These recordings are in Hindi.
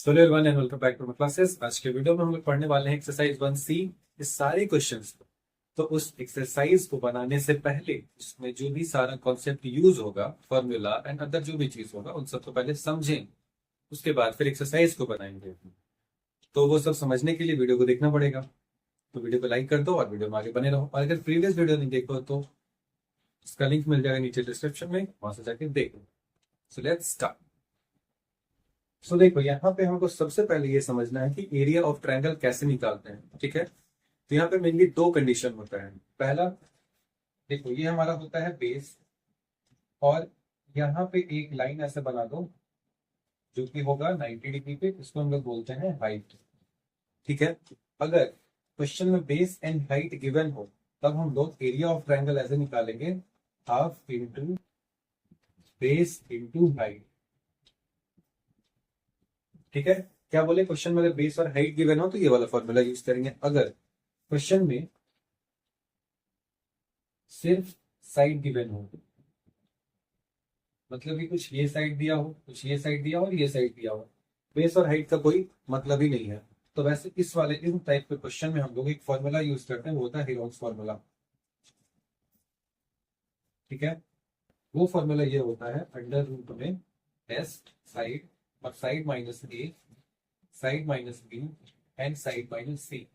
Hello everyone and welcome back to my classes. आज के वीडियो में हम लोग पढ़ने वाले हैं एक्सरसाइज 1C। इस सारे क्वेश्चंस तो उस एक्सरसाइज को बनाने से पहले उसमें जो भी सारा कॉन्सेप्ट यूज होगा, फॉर्मूला एंड अदर जो भी चीज होगा, उन सबको पहले समझें। उसके बाद फिर एक्सरसाइज को बनाएंगे। तो वो सब समझने के लिए वीडियो को देखना पड़ेगा। तो वीडियो को लाइक कर दो और वीडियो में आगे बने रहो। और अगर प्रीवियस वीडियो नहीं देखो तो इसका लिंक मिल जाएगा नीचे डिस्क्रिप्शन में, वहां से जाके देखो। So let's start. सो देखो, यहाँ पे हमको सबसे पहले ये समझना है कि एरिया ऑफ ट्रायंगल कैसे निकालते हैं। ठीक है, तो यहाँ पे मेनली दो कंडीशन होता है। पहला, देखो ये हमारा होता है बेस, और यहाँ पे एक लाइन ऐसे बना दो जो कि होगा 90 डिग्री पे, इसको हम लोग बोलते हैं हाइट। ठीक है, अगर क्वेश्चन में बेस एंड हाइट गिवन हो तब हम लोग एरिया ऑफ ट्रायंगल ऐसे निकालेंगे, half into base into height. ठीक है, क्या बोले, क्वेश्चन में अगर बेस और हाइट गिवन हो तो ये वाला फॉर्मूला यूज करेंगे। अगर क्वेश्चन में सिर्फ साइड गिवन हो, मतलब कि कुछ ये साइड दिया हो, कुछ ये साइड दिया हो और ये साइड दिया हो, बेस और हाइट का कोई मतलब ही नहीं है, तो वैसे इस वाले इन टाइप के क्वेश्चन में हम लोग एक फॉर्मूला यूज करते हैं, वो होता है हेरोन्स फॉर्मूला। ठीक है, वो फॉर्मूला ये होता है अंडर रूट में एस साइड और side minus a, side minus b and side minus c.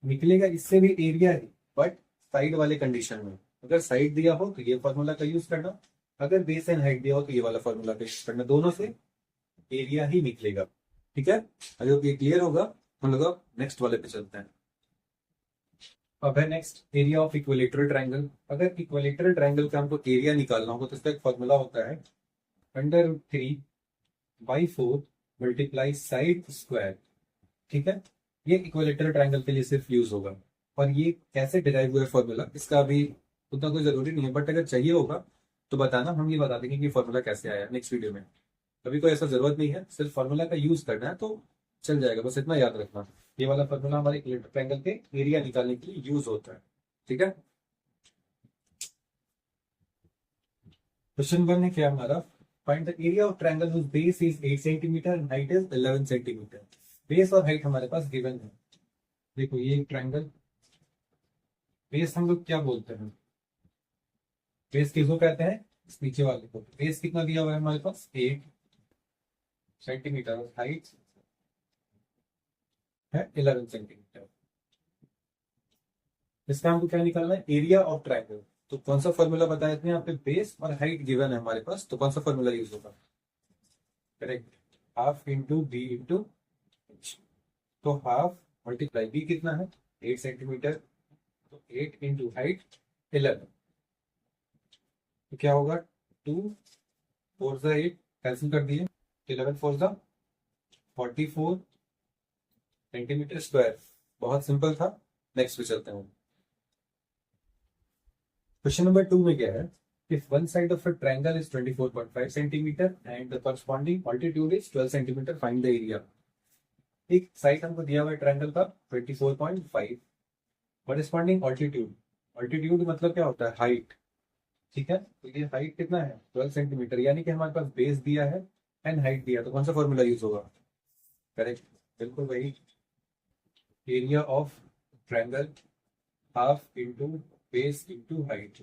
निकलेगा इससे भी एरिया ही, बट साइड वाले कंडीशन में। अगर साइड दिया हो तो ये फॉर्मूला का यूज करना, अगर बेस एंड हाइट दिया हो तो ये वाला फॉर्मूला का यूज करना, दोनों से एरिया ही निकलेगा। ठीक है, अगर ये क्लियर होगा हम लोग अब नेक्स्ट वाले पे चलते हैं। अब है next area of equilateral triangle. अगर इक्विलेटरल ट्रायंगल का हमको एरिया निकालना होगा तो इसका एक फॉर्मूला होता है under root 3/4 multiply side square. ठीक है, ये इक्विलेटरल ट्रायंगल के लिए सिर्फ यूज होगा। और ये कैसे डिराइव हुआ फॉर्मूला इसका अभी उतना कोई जरूरी नहीं है, बट अगर चाहिए होगा तो बताना, हम ये बता देंगे कि फॉर्मूला कैसे आया नेक्स्ट वीडियो में। अभी कोई ऐसा जरूरत नहीं है, सिर्फ फॉर्मूला का यूज करना है तो चल जाएगा, बस इतना याद रखना। ये वाला फॉर्मूला हमारे इक्विलेटरल ट्रायंगल के एरिया निकालने के लिए यूज होता है। ठीक है, क्वेश्चन 1 है क्या हमारा, find the area of triangle whose base is 8 centimetre and height is 11 centimetre. Base और हाइट हमारे पास गिवन है। देखो ये एक ट्रायंगल, बेस हम लोग क्या बोलते हैं, बेस किसको कहते हैं, इस नीचे वाले को। बेस कितना दिया हुआ है हमारे पास, 8 सेंटीमीटर, और हाइट है 11 सेंटीमीटर। इसका हमको क्या निकालना है, एरिया ऑफ ट्रायंगल। तो कौन सा फॉर्मूला बताया थे यहाँ पे, बेस और हाइट गिवन है हमारे पास, तो कौन सा फॉर्मूला यूज होगा, correct, half into B into. तो हाफ मल्टीप्लाई बी कितना है 8 सेंटीमीटर, तो 8 इंटू हाइट 11। तो क्या होगा, 2 4 8 कैंसिल कर दिए, 11 4 44 सेंटीमीटर स्क्वायर। बहुत सिंपल था, नेक्स्ट पे चलते हैं। क्वेश्चन नंबर 2 में क्या है, if one side of a triangle is 24.5 centimetre and the corresponding altitude is 12 centimetre, find the area. एक साइड हमको दिया हुआ है ट्रायंगल का 24.5, corresponding altitude, altitude मतलब क्या होता है, हाइट। ठीक है, तो ये हाइट कितना है 12 सेंटीमीटर, यानी कि हमारे पास बेस दिया है एंड हाइट दिया, तो कौन सा फॉर्मूला यूज होगा, करेक्ट, बिल्कुल वही, area of triangle half into base into height.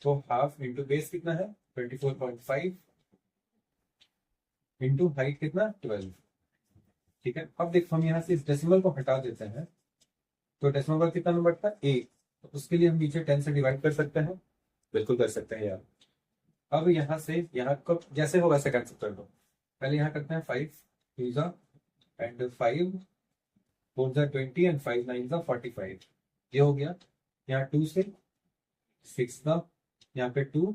तो हाफ इंटू बेस कितना है 24.5 इंटू हाइट कितना 12। ठीक है, अब देखो हम यहाँ से इस डेसिमल को हटा देते हैं, तो डेसिमल का कितना नंबर था 1, तो उसके लिए हम नीचे 10 से डिवाइड कर सकते हैं, बिल्कुल कर सकते हैं यार। अब यहाँ से यहाँ को जैसे हो वैसे कैंसिल कर दो। पहले यहाँ करते हैं 5 2 एंड 5 4 20 एंड 5 9 45, ये हो गया। यहाँ 2 से 6 था, यहाँ पे 2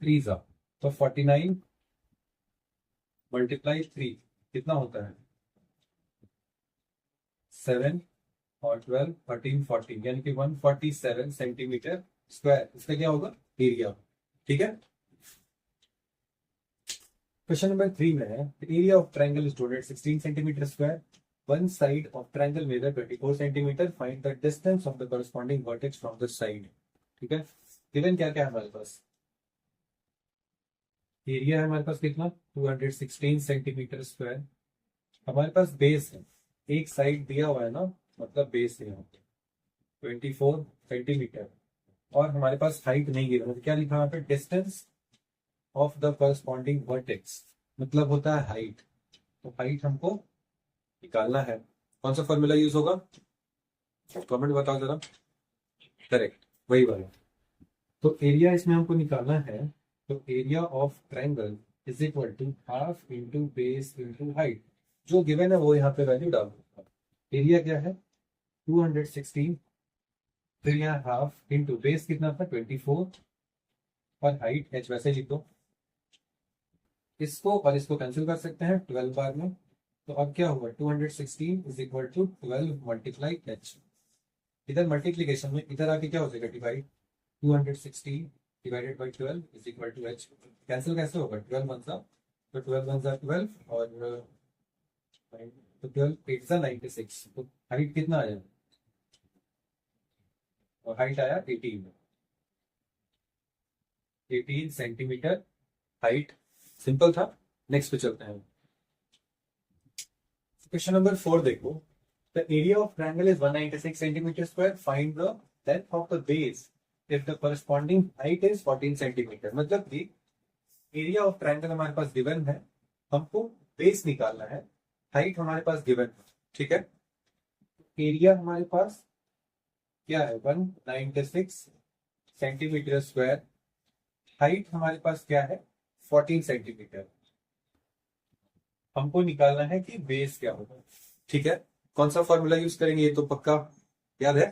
3 था, तो 49 मल्टीप्लाई 3 कितना होता है 7 और 12 13 14, यानी कि 147 सेंटीमीटर स्क्वायर, इसका क्या होगा एरिया। ठीक है, क्वेश्चन नंबर 3 में है area of triangle is 216 centimetre square, one side of triangle measure 24 centimetre, find the distance of the corresponding vertex from the side. ठीक है, गिवन क्या क्या है हमारे पास, एरिया है हमारे पास कितना 216 सेंटीमीटर स्क्वायर। हमारे पास बेस है, एक साइड दिया हुआ है ना, मतलब बेस है यहाँ पे 24 सेंटीमीटर। और हमारे पास हाइट नहीं गिरा, मतलब क्या लिखा है यहाँ पे, distance of the corresponding vertex, मतलब होता है हाइट। तो हाइट हमको निकालना है। कौन सा फॉर्मूला यूज होगा, कमेंट बताओ जरा। करेक्ट, वही वाला। तो एरिया इसमें हमको निकालना है। तो area of triangle is equal to half into base into height. जो गिवन है वो यहाँ पे वैल्यू डाल दो। एरिया क्या है 216, फिर यहाँ हाफ इंटू बेस कितना था 24, और हाइट h वैसे लिख दो। इसको और इसको कैंसिल कर सकते हैं 12 बार में। तो अब क्या होगा 216 is equal to 12 multiply h। इधर मल्टीप्लीकेशन में इधर आके क्या हो जाएगा divide, 216 divided by 12 is equal to h। Cancel कैसे होगा 12 वन सा, तो 12 वन सा 12 और तो 12 8 सा 96। तो हाइट कितना आया, और हाइट आया 18 सेंटीमीटर हाइट। सिंपल था। नेक्स्ट पे चलते हैं। क्वेश्चन नंबर 4 देखो। The area of triangle is 196 centimetre square, find the length of the base if the corresponding height is 14 centimetre. मतलब कि एरिया ऑफ ट्रायंगल हमारे पास गिवन है, हमको बेस निकालना है, हाइट हमारे पास गिवन है, ठीक है। एरिया हमारे पास क्या है 196 सेंटीमीटर स्क्वायर, हाइट हमारे पास क्या है 14 सेंटीमीटर। हमको निकालना है कि बेस क्या होगा, ठीक है। कौन सा फॉर्मूला यूज करेंगे ये तो पक्का याद है,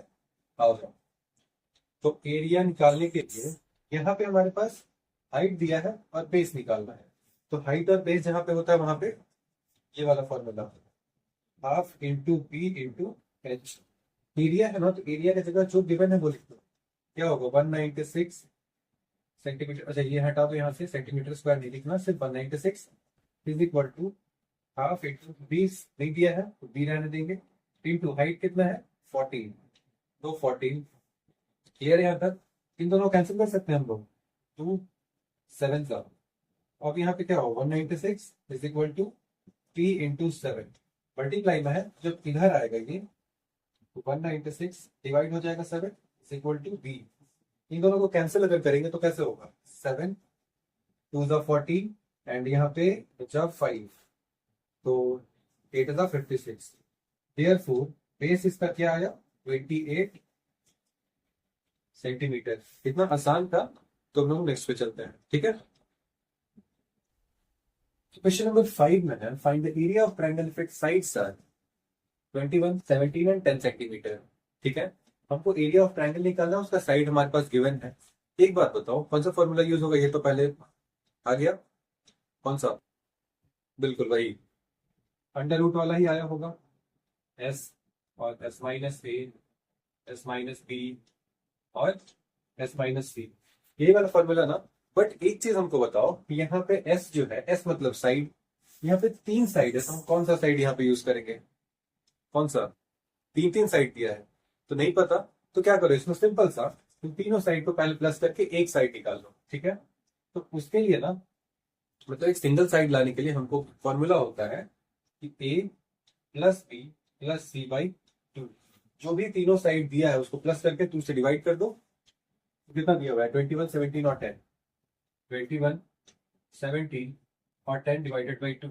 आओ जाओ। तो एरिया निकालने के लिए यहाँ पे हमारे पास हाइट दिया है और बेस निकालना है। तो हाइट और बेस जहाँ पे होता है वहां पे ये वाला formula, half into P into H. Area है ना, तो एरिया की जगह जो गिवन है वो लिख दो। क्या होगा 196 सेंटीमीटर, अच्छा ये हटा दो यहाँ से, सेंटीमीटर स्क्वायर नहीं लिखना, सिर्फ 196 is equal to half into 20 नहीं दिया है तो बी रहने देंगे, इंटू हाइट कितना है 14। तो 14 क्लियर है यहाँ तक। इन दोनों कैंसिल कर सकते हैं हम लोग, 2 7 का। अब यहाँ पे क्या होगा 196 is equal to P into 7, multiply में है, जब इधर आएगा ये तो 196 डिवाइड हो जाएगा 7 इज इक्वल टू बी। इन दोनों को कैंसिल अगर करेंगे तो कैसे होगा 7 2 ज़ा 14 एंड यहाँ पे बचा 5, तो 8 ज़ा 56। देयरफॉर बेस इसका क्या आया 28 सेंटीमीटर। इतना आसान था। तो हम लोग नेक्स्ट पे चलते हैं, ठीक है। क्वेश्चन नंबर 5 में है find the area of triangle if its sides are 21 17 and 10 centimetre, ठीक है। हमको एरिया ऑफ ट्रायंगल निकालना है, उसका साइड हमारे पास गिवन है। एक बात बताओ कौन सा फॉर्मूला यूज होगा, ये तो पहले आ गया, कौन सा, बिल्कुल वही अंडर रूट वाला ही आया होगा, एस और एस माइनस ए, एस माइनस बी और एस माइनस सी, ये वाला फॉर्मूला ना। बट एक चीज हमको बताओ कि यहाँ पे एस जो है, एस मतलब साइड, यहाँ पे 3 साइड है, तो हम कौन सा साइड यहाँ पे यूज करेंगे, कौन सा, 3 साइड दिया है तो नहीं पता। तो क्या करो इसमें सिंपल सा, तुम तीनों साइड को पहले प्लस करके एक साइड निकाल लो, ठीक है। तो उसके लिए ना, मतलब एक सिंगल साइड लाने के लिए हमको फॉर्मूला होता है कि a plus B plus C by 2। जो भी तीनों साइड दिया है उसको प्लस करके 2 से डिवाइड कर दो। कितना दिया हुआ है 21 17 और 10, 21 17 और 10 डिवाइडेड बाई 2।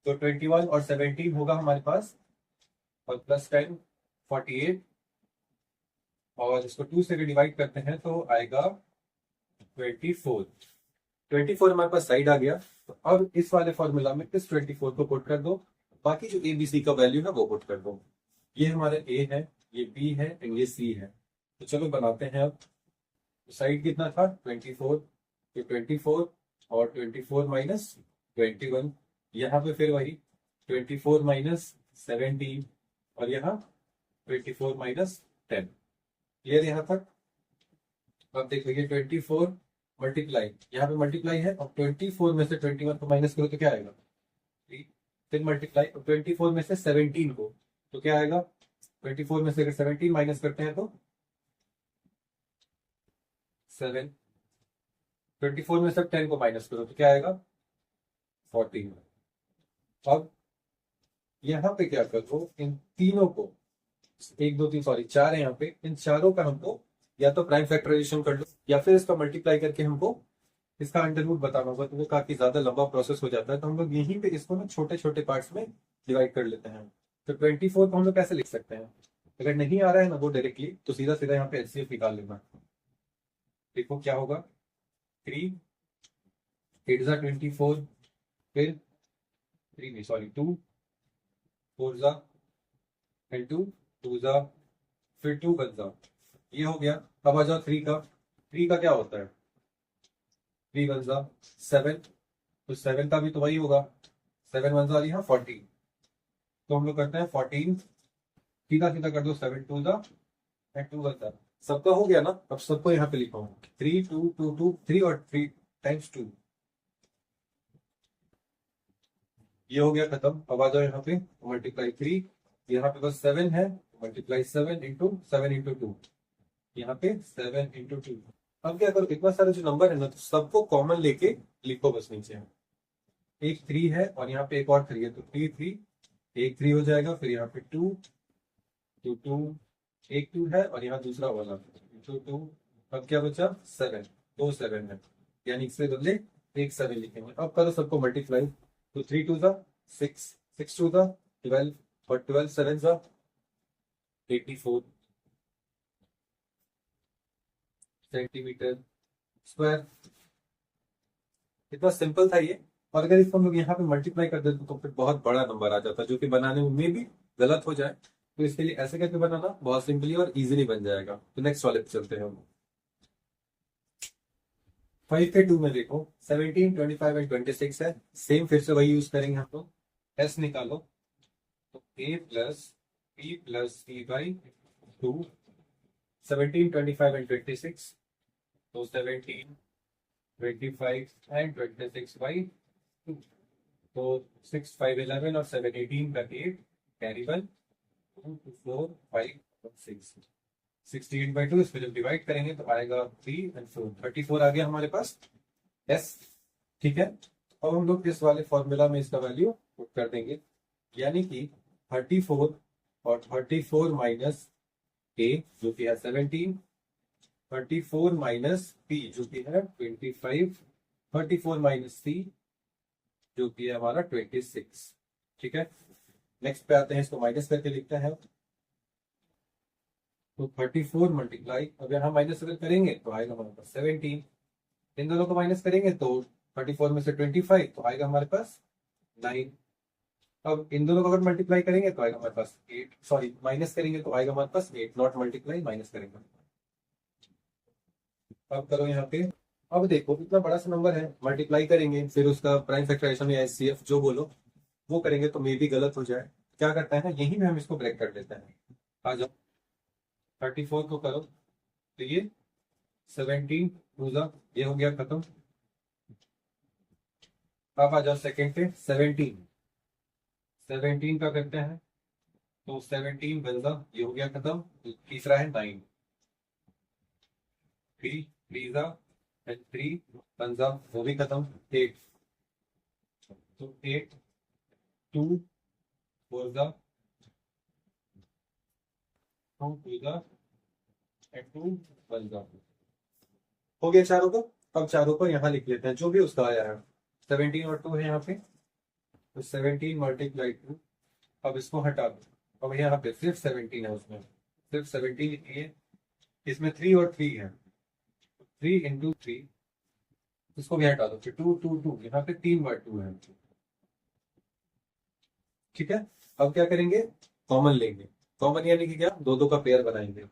तो 21 और 17 होगा हमारे पास, और प्लस 10 48, और इसको 2 से डिवाइड करते हैं तो आएगा 24। 24 हमारे पास साइड आ गया। तो अब इस वाले फॉर्मूला में इस 24 को पुट कर दो, बाकी जो ए बी सी का वैल्यू है वो पुट कर दो। ये हमारे ए है, ये बी है एंड ये सी है। तो चलो बनाते हैं अब। साइड कितना था 24, तो 24 और 24 माइनस 21, यहाँ पे फिर वही 24 माइनस 17 और यहाँ 24 माइनस 10। क्लियर यहाँ तक। अब देखो ये 24 मल्टीप्लाई, यहाँ पे मल्टीप्लाई है, और 24 में से 21 को माइनस करो तो क्या आएगा 3, फिर मल्टीप्लाई 24 में से 17 को, तो क्या आएगा 24 में से अगर 17 माइनस करते हैं तो 7, 24 में सब 10 को माइनस करो तो क्या आएगा 14। अब यहाँ पे क्या करो, इन तीनों को, एक दो तीन सॉरी चार है यहाँ पे, इन चारों का हमको या तो प्राइम फैक्टराइजेशन कर लो या फिर इसका मल्टीप्लाई करके हमको इसका अंडर रूट बताना होगा, तो वो काफी ज्यादा लंबा प्रोसेस हो जाता है। तो हम लोग यहीं पे इसको ना छोटे छोटे पार्ट्स में डिवाइड कर लेते हैं। तो 24 को हम लोग कैसे लिख सकते हैं, अगर नहीं आ रहा है ना वो डायरेक्टली, तो सीधा सीधा यहाँ पे एचसीएफ निकाल लेना। देखो क्या होगा, 3 8 जा 24, फिर 3 नहीं सॉरी 2 4 जा एंड 2 2 जा, फिर 2 बन जा, ये हो गया। अब आ जाओ 3 का, 3 का क्या होता है, 3 वन जा 7, तो 7 का भी तो वही होगा, 7 वन जा यहाँ 14। तो हम लोग करते हैं 14, सीधा सीधा कर दो, 7 2 जा एंड 2 वन जा, सबका हो गया ना। अब सबको यहाँ पे लिखा हूँ 3 2 2 2 3 और 3 टाइम्स 2, ये हो गया खत्म। अब आ जाओ यहाँ पे मल्टीप्लाई 3, यहाँ पे बस 7 है, मल्टीप्लाई 7 इंटू 7 इंटू 2, यहाँ पे 7 इंटू 2। अब क्या करो, इतना सारे जो नंबर है ना, तो सबको कॉमन लेके लिखो बस नीचे। एक 3 है और यहाँ पे एक और 3 है, तो 3 3, एक 3 हो जाएगा, फिर यहाँ पे 2 2 2, एक 2 है और यहाँ दूसरा वाला 2 2। अब क्या बचा 7, दो 7 है, यानी इससे बदले एक 7 लिखेंगे। अब करो सबको मल्टीप्लाई, तो 3 2 जा 6, 6 2 जा 12, और 12 7 जा 84 सेंटीमीटर स्क्वायर। इतना सिंपल था ये। और अगर इसको हम लोग यहाँ पे मल्टीप्लाई कर देते तो फिर बहुत बड़ा नंबर आ जाता, जो कि बनाने में भी गलत हो जाए। तो इसके लिए ऐसे करके बनाना बहुत सिंपली और इजीली बन जाएगा। तो नेक्स्ट वाले पे चलते हैं हम। 5 के 2 में देखो 17 25 एंड 26 है, सेम फिर से वही यूज करेंगे हम लोग। एस निकालो, तो a plus b plus c by 2, 17 25 and 26, तो 17 25 एंड 26 बाई 2, तो 6 5 11 और 7 18 का 8 कैरी 1 2 4 5 6, 16/2 इस पे जब डिवाइड करेंगे तो आएगा 3 एंड 4 34 आ गया हमारे पास एस। ठीक है, अब हम लोग इस वाले फॉर्मूला में इसका वैल्यू पुट कर देंगे, यानी कि 34 और 34 माइनस ए जो कि है 17, 34 माइनस बी जो कि है 25, 34 माइनस सी जो कि है हमारा 26। ठीक है, नेक्स्ट पे आते हैं, इसको माइनस करके लिखते हैं। तो 34 मल्टीप्लाई, अब यहाँ माइनस अगर करेंगे तो आएगा हमारे पास 17, इन दोनों को माइनस करेंगे तो 34 में से 25 तो आएगा हमारे पास 9। अब इन दोनों को अगर मल्टीप्लाई करेंगे तो आएगा हमारे पास 8, सॉरी माइनस करेंगे तो आएगा हमारे पास 8, नॉट मल्टीप्लाई माइनस करेंगे। अब करो यहाँ पे, अब देखो इतना बड़ा सा नंबर है, मल्टीप्लाई करेंगे फिर उसका प्राइम फैक्टराइजेशन या एचसीएफ जो बोलो वो करेंगे तो मे भी गलत हो जाए। क्या करता है ना, यहीं में हम इसको ब्रेक कर देते हैं। आ जाओ 34 को करो, तो ये 17 टू ये हो गया खत्म। अब आ जाओ सेकेंड पे 17, 17 का करते हैं, तो 17 बनता ये हो गया खत्म। तीसरा है 9, 3 3 जा एंड 3 बनता वो भी खत्म। 8, तो 8 2 4 जा 2 2 जा एंड 2 1 जा, हो गया चारों को। अब चारों को यहाँ लिख लेते हैं जो भी उसका आया है। 17 और 2 है यहाँ पे, तो 17 मल्टीप्लाई 2, अब इसको हटा दो। अब यहाँ पे सिर्फ 17 है, उसमें सिर्फ 17 लिखिए, इसमें 3 और 3 है, 3 इंटू 3, इसको भी हटा दो, फिर 2 2 2, यहाँ पे 3 बार 2 है। ठीक है, अब क्या करेंगे, कॉमन लेंगे। कॉमन यानी कि क्या, दो दो का पेयर बनाएंगे।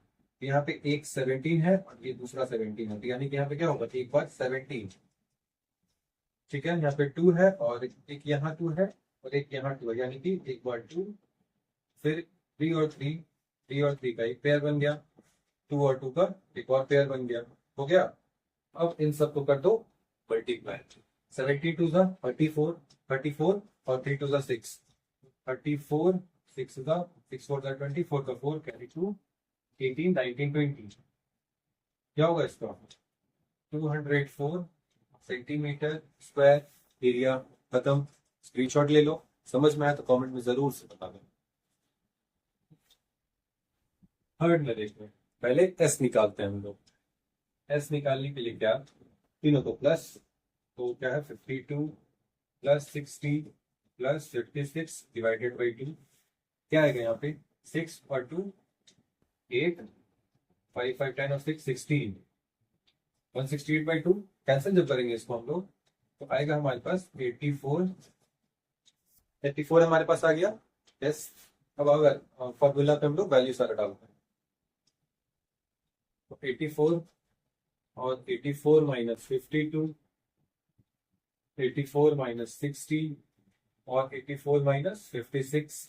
यहाँ पे एक 17 है और ये दूसरा 17 है, तो यानी कि यहाँ पे क्या होगा, एक बार 17। ठीक है, यहाँ पे 2 है और एक यहाँ 2 है और एक यहाँ 2 है, यानी कि एक बार 2, फिर 3 और 3, 3 और 3 का एक पेयर बन गया, 2 और 2 का एक और पेयर बन गया, हो गया। अब इन सबको कर दो मल्टीप्लाई, 72 जा 34, 34 और 3 2 जा 6, 34 6 जा 6 4 जा 24 का 4 कैरी 2, 18 19 20, क्या होगा इसका 204 सेंटीमीटर स्क्वायर एरिया। खत्म। स्क्रीनशॉट ले लो, समझ में आया तो कमेंट में जरूर से बता दो। थर्ड में देखो, पहले एस निकालते हैं हम लोग। एस निकालने के लिए क्या, तीनों को प्लस, तो क्या है 52 प्लस 60 प्लस 56 डिवाइडेड बाई 2। क्या आएगा यहाँ पे, 6 और 2 8, 5 5 10 और 6 16, 168/2। कैंसिल जब करेंगे इसको हम लोग तो आएगा हमारे पास 84। 84 हमारे पास आ गया। यस। अब अगर फॉर्मूला पे हम लोग वैल्यू सारा डालते हैं तो 84 और 84 माइनस 52, 84 माइनस 60 और 84 माइनस 56।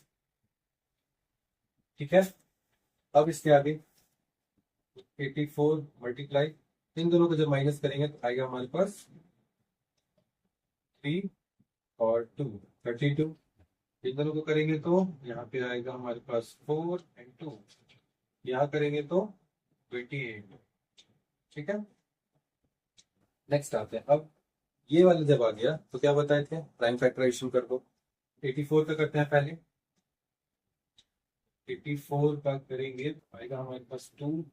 ठीक है। अब इसके आगे 84 मल्टीप्लाई, इन दोनों को जब माइनस करेंगे तो आएगा हमारे पास 3 और 2 32। इन दोनों को करेंगे तो यहाँ पे आएगा हमारे पास 4 एंड 2, यहाँ करेंगे तो 28। ठीक है। नेक्स्ट आते हैं। अब ये वाला जब आ गया तो क्या बताए थे, प्राइम फैक्टराइजेशन कर दो। 84 का करते हैं पहले। 84 का करेंगे आएगा हमारे पास 2,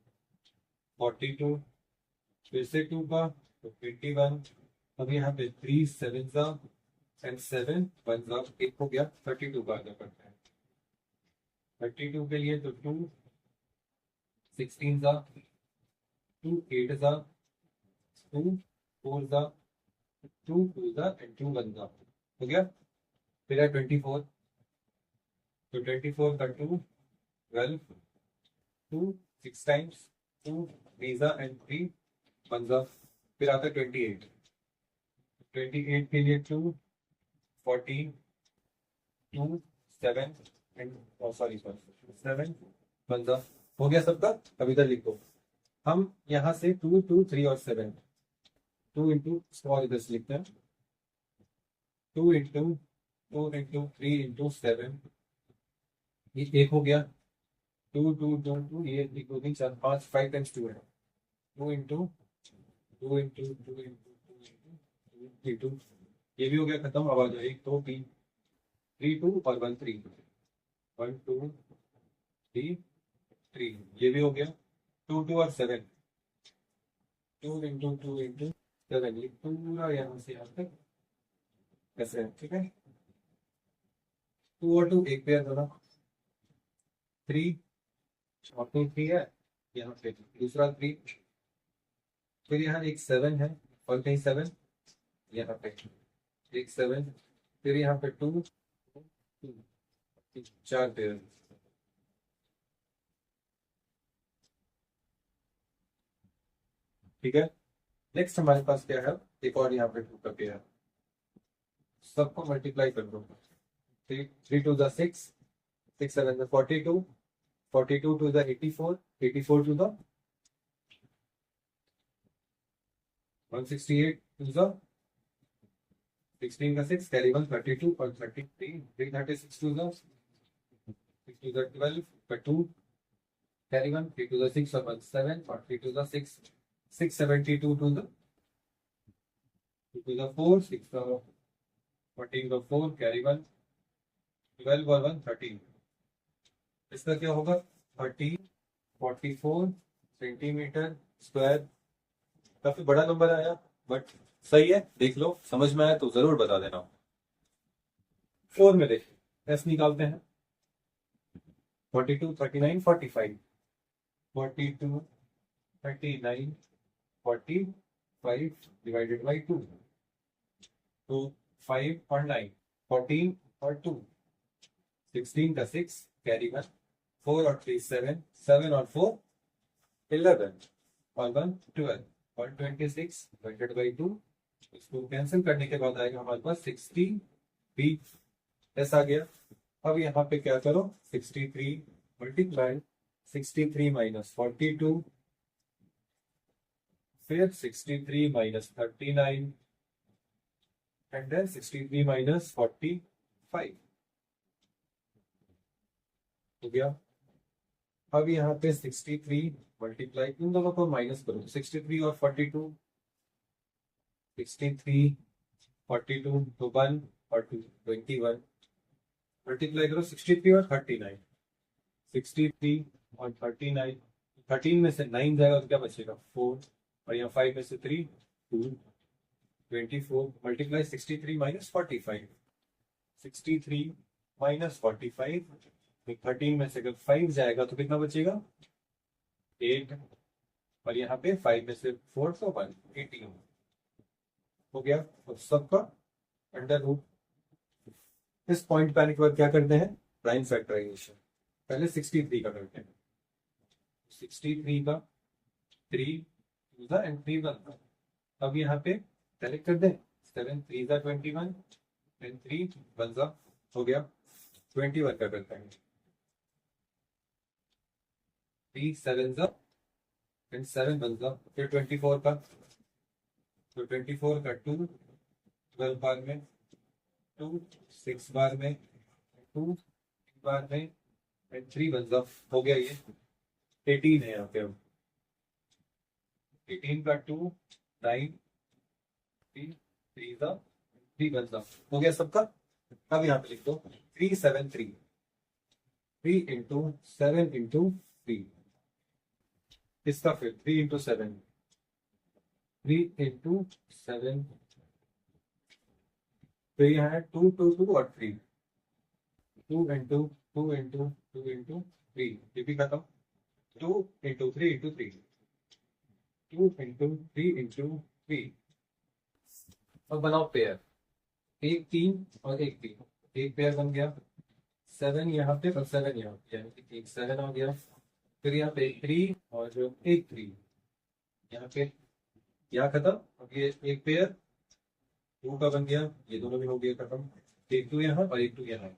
42, फिर से 2 का तो 21। अब यहाँ पे 3 7 जा एंड 7 1 जा, एक हो गया। 32 का आगे करते हैं। 32 के लिए तो 2 16 जा, 2 8 जा, 2 4 जा, 2 2 जा एंड 2 1 जा, हो गया। फिर है 24, तो 24 का 2 12, 2 6 टाइम्स, 2 3 जा एंड 3 1 जा। फिर आता है 28, 28 के लिए 2 14, 2 7 एंड सॉरी 7 1 जा, हो गया सबका। अब इधर लिखो, हम यहाँ से 2 2 3 और 7, 2 इंटू स्मॉल इधर से लिखते हैं, 2 इंटू 2 इंटू 3 इंटू 7, ये एक हो गया। 2 2 2 2, ये 1 2 3 4 5 5 टाइम्स 2 है। 2 इंटू 2 इंटू 2 इंटू 2 इंटू, ये भी हो गया खत्म। अब आ जाए 1 2 3, 3 2 और 1 3, 1 2 3 3, ये भी हो गया। 2 2 और 7, 2 इंटू 2 इंटू 7, ये पूरा यहाँ से यहाँ तक ऐसे है। ठीक है। 2 और 2 एक पेयर बना, 3 और 2 3 है, यहाँ पे दूसरा 3, फिर यहाँ एक 7 है और कहीं 7, यहाँ पे एक 7, फिर यहाँ पे 2 4 पेयर। ठीक है। नेक्स्ट हमारे पास क्या है, एक और यहाँ पे 2 का पेयर, सबको मल्टीप्लाई कर दो। 3 3 2 the 6, 6 7 the 42, 42 to the 84, 84 to the 168 to the 16 का 6 कैरी 1 32 और 33, 336 to the 6 to the 12 का 2 कैरी 1, 3 to the 6 और 1 7 और 3 to the 6 672 to the 2 to the 4 6 का 14 का 4 कैरी 1 12 और 1 13। इसका क्या होगा 13 44 सेंटीमीटर स्क्वायर। काफी बड़ा नंबर आया बट सही है, देख लो समझ में आया तो जरूर बता देना। 4 में देख, एस निकालते हैं। 42 39 45, 42 39 45 डिवाइडेड बाई 2, तो 5 और 9 14 और 2 16 का 6 कैरी 1, 4 और 3 7, 7 और 4 11 और 1 12 और 26 डिवाइडेड बाई 2। इसको कैंसिल करने के बाद आएगा हमारे पास 60 बी एस आ गया। अब यहाँ पे क्या करो, 63 मल्टीप्लाई 63 माइनस 42, फिर 63 माइनस 39 एंड देन 63 माइनस 45 हो गया। अब यहाँ पे 63 मल्टीप्लाई, इन दोनों को माइनस करो, 63 और 42 63, 42 तो 1 और 2 21, मल्टीप्लाई करो 63 और 39, 63 और 39, 13 में से 9 जाएगा तो क्या बचेगा 4, और यहाँ 5 में से 3 2, 24 मल्टीप्लाई 63 माइनस 45, 63 माइनस 45, 13 में से अगर 5 जाएगा तो कितना बचेगा 8, और यहाँ पे 5 में से 4 तो 1 18 हो गया। तो सबका अंडर रूट। इस पॉइंट पे आने के बाद क्या करते हैं प्राइम फैक्टराइजेशन। पहले 63 का करते हैं, 63 का 3 टू द एंड 3 1 का। अब यहाँ पे सेलेक्ट कर दें 7 3 ज़ा 21 एंड 3 1 ज़ा हो गया 21 का करते हैं 3 7 ज़ा एंड 7 1 ज़ा, फिर 24 का, तो 24 का 2 12 बार में 2 6 बार में 2 बार में एंड 3 1 ज़ा हो गया। ये 18 है यहाँ पे। अब 18 का 2 9 3 3 ज़ा 3 1 ज़ा हो गया सबका। अब यहाँ पे लिख दो 3 7 3, 3 इंटू 7 इंटू 3, इसका फिर 3 इंटू 7, 3 इंटू 7, फिर यहाँ है 2 2 2 और 3, 2 इंटू 2 इंटू 2 इंटू 3, ये भी खत्म, 2 इंटू 3 इंटू 3, 2 इंटू 3 इंटू 3। अब बनाओ पेयर, एक 3 और एक 3, एक पेयर बन गया 7 यहाँ पे और 7 यहाँ पे, यानी कि एक 7 आ गया। फिर यहाँ पे 3 और एक 3 यहाँ पे, यहाँ खत्म। अब ये एक पेयर 2 का बन गया, ये दोनों भी हो गया खत्म, एक 2 यहाँ और एक 2 यहाँ,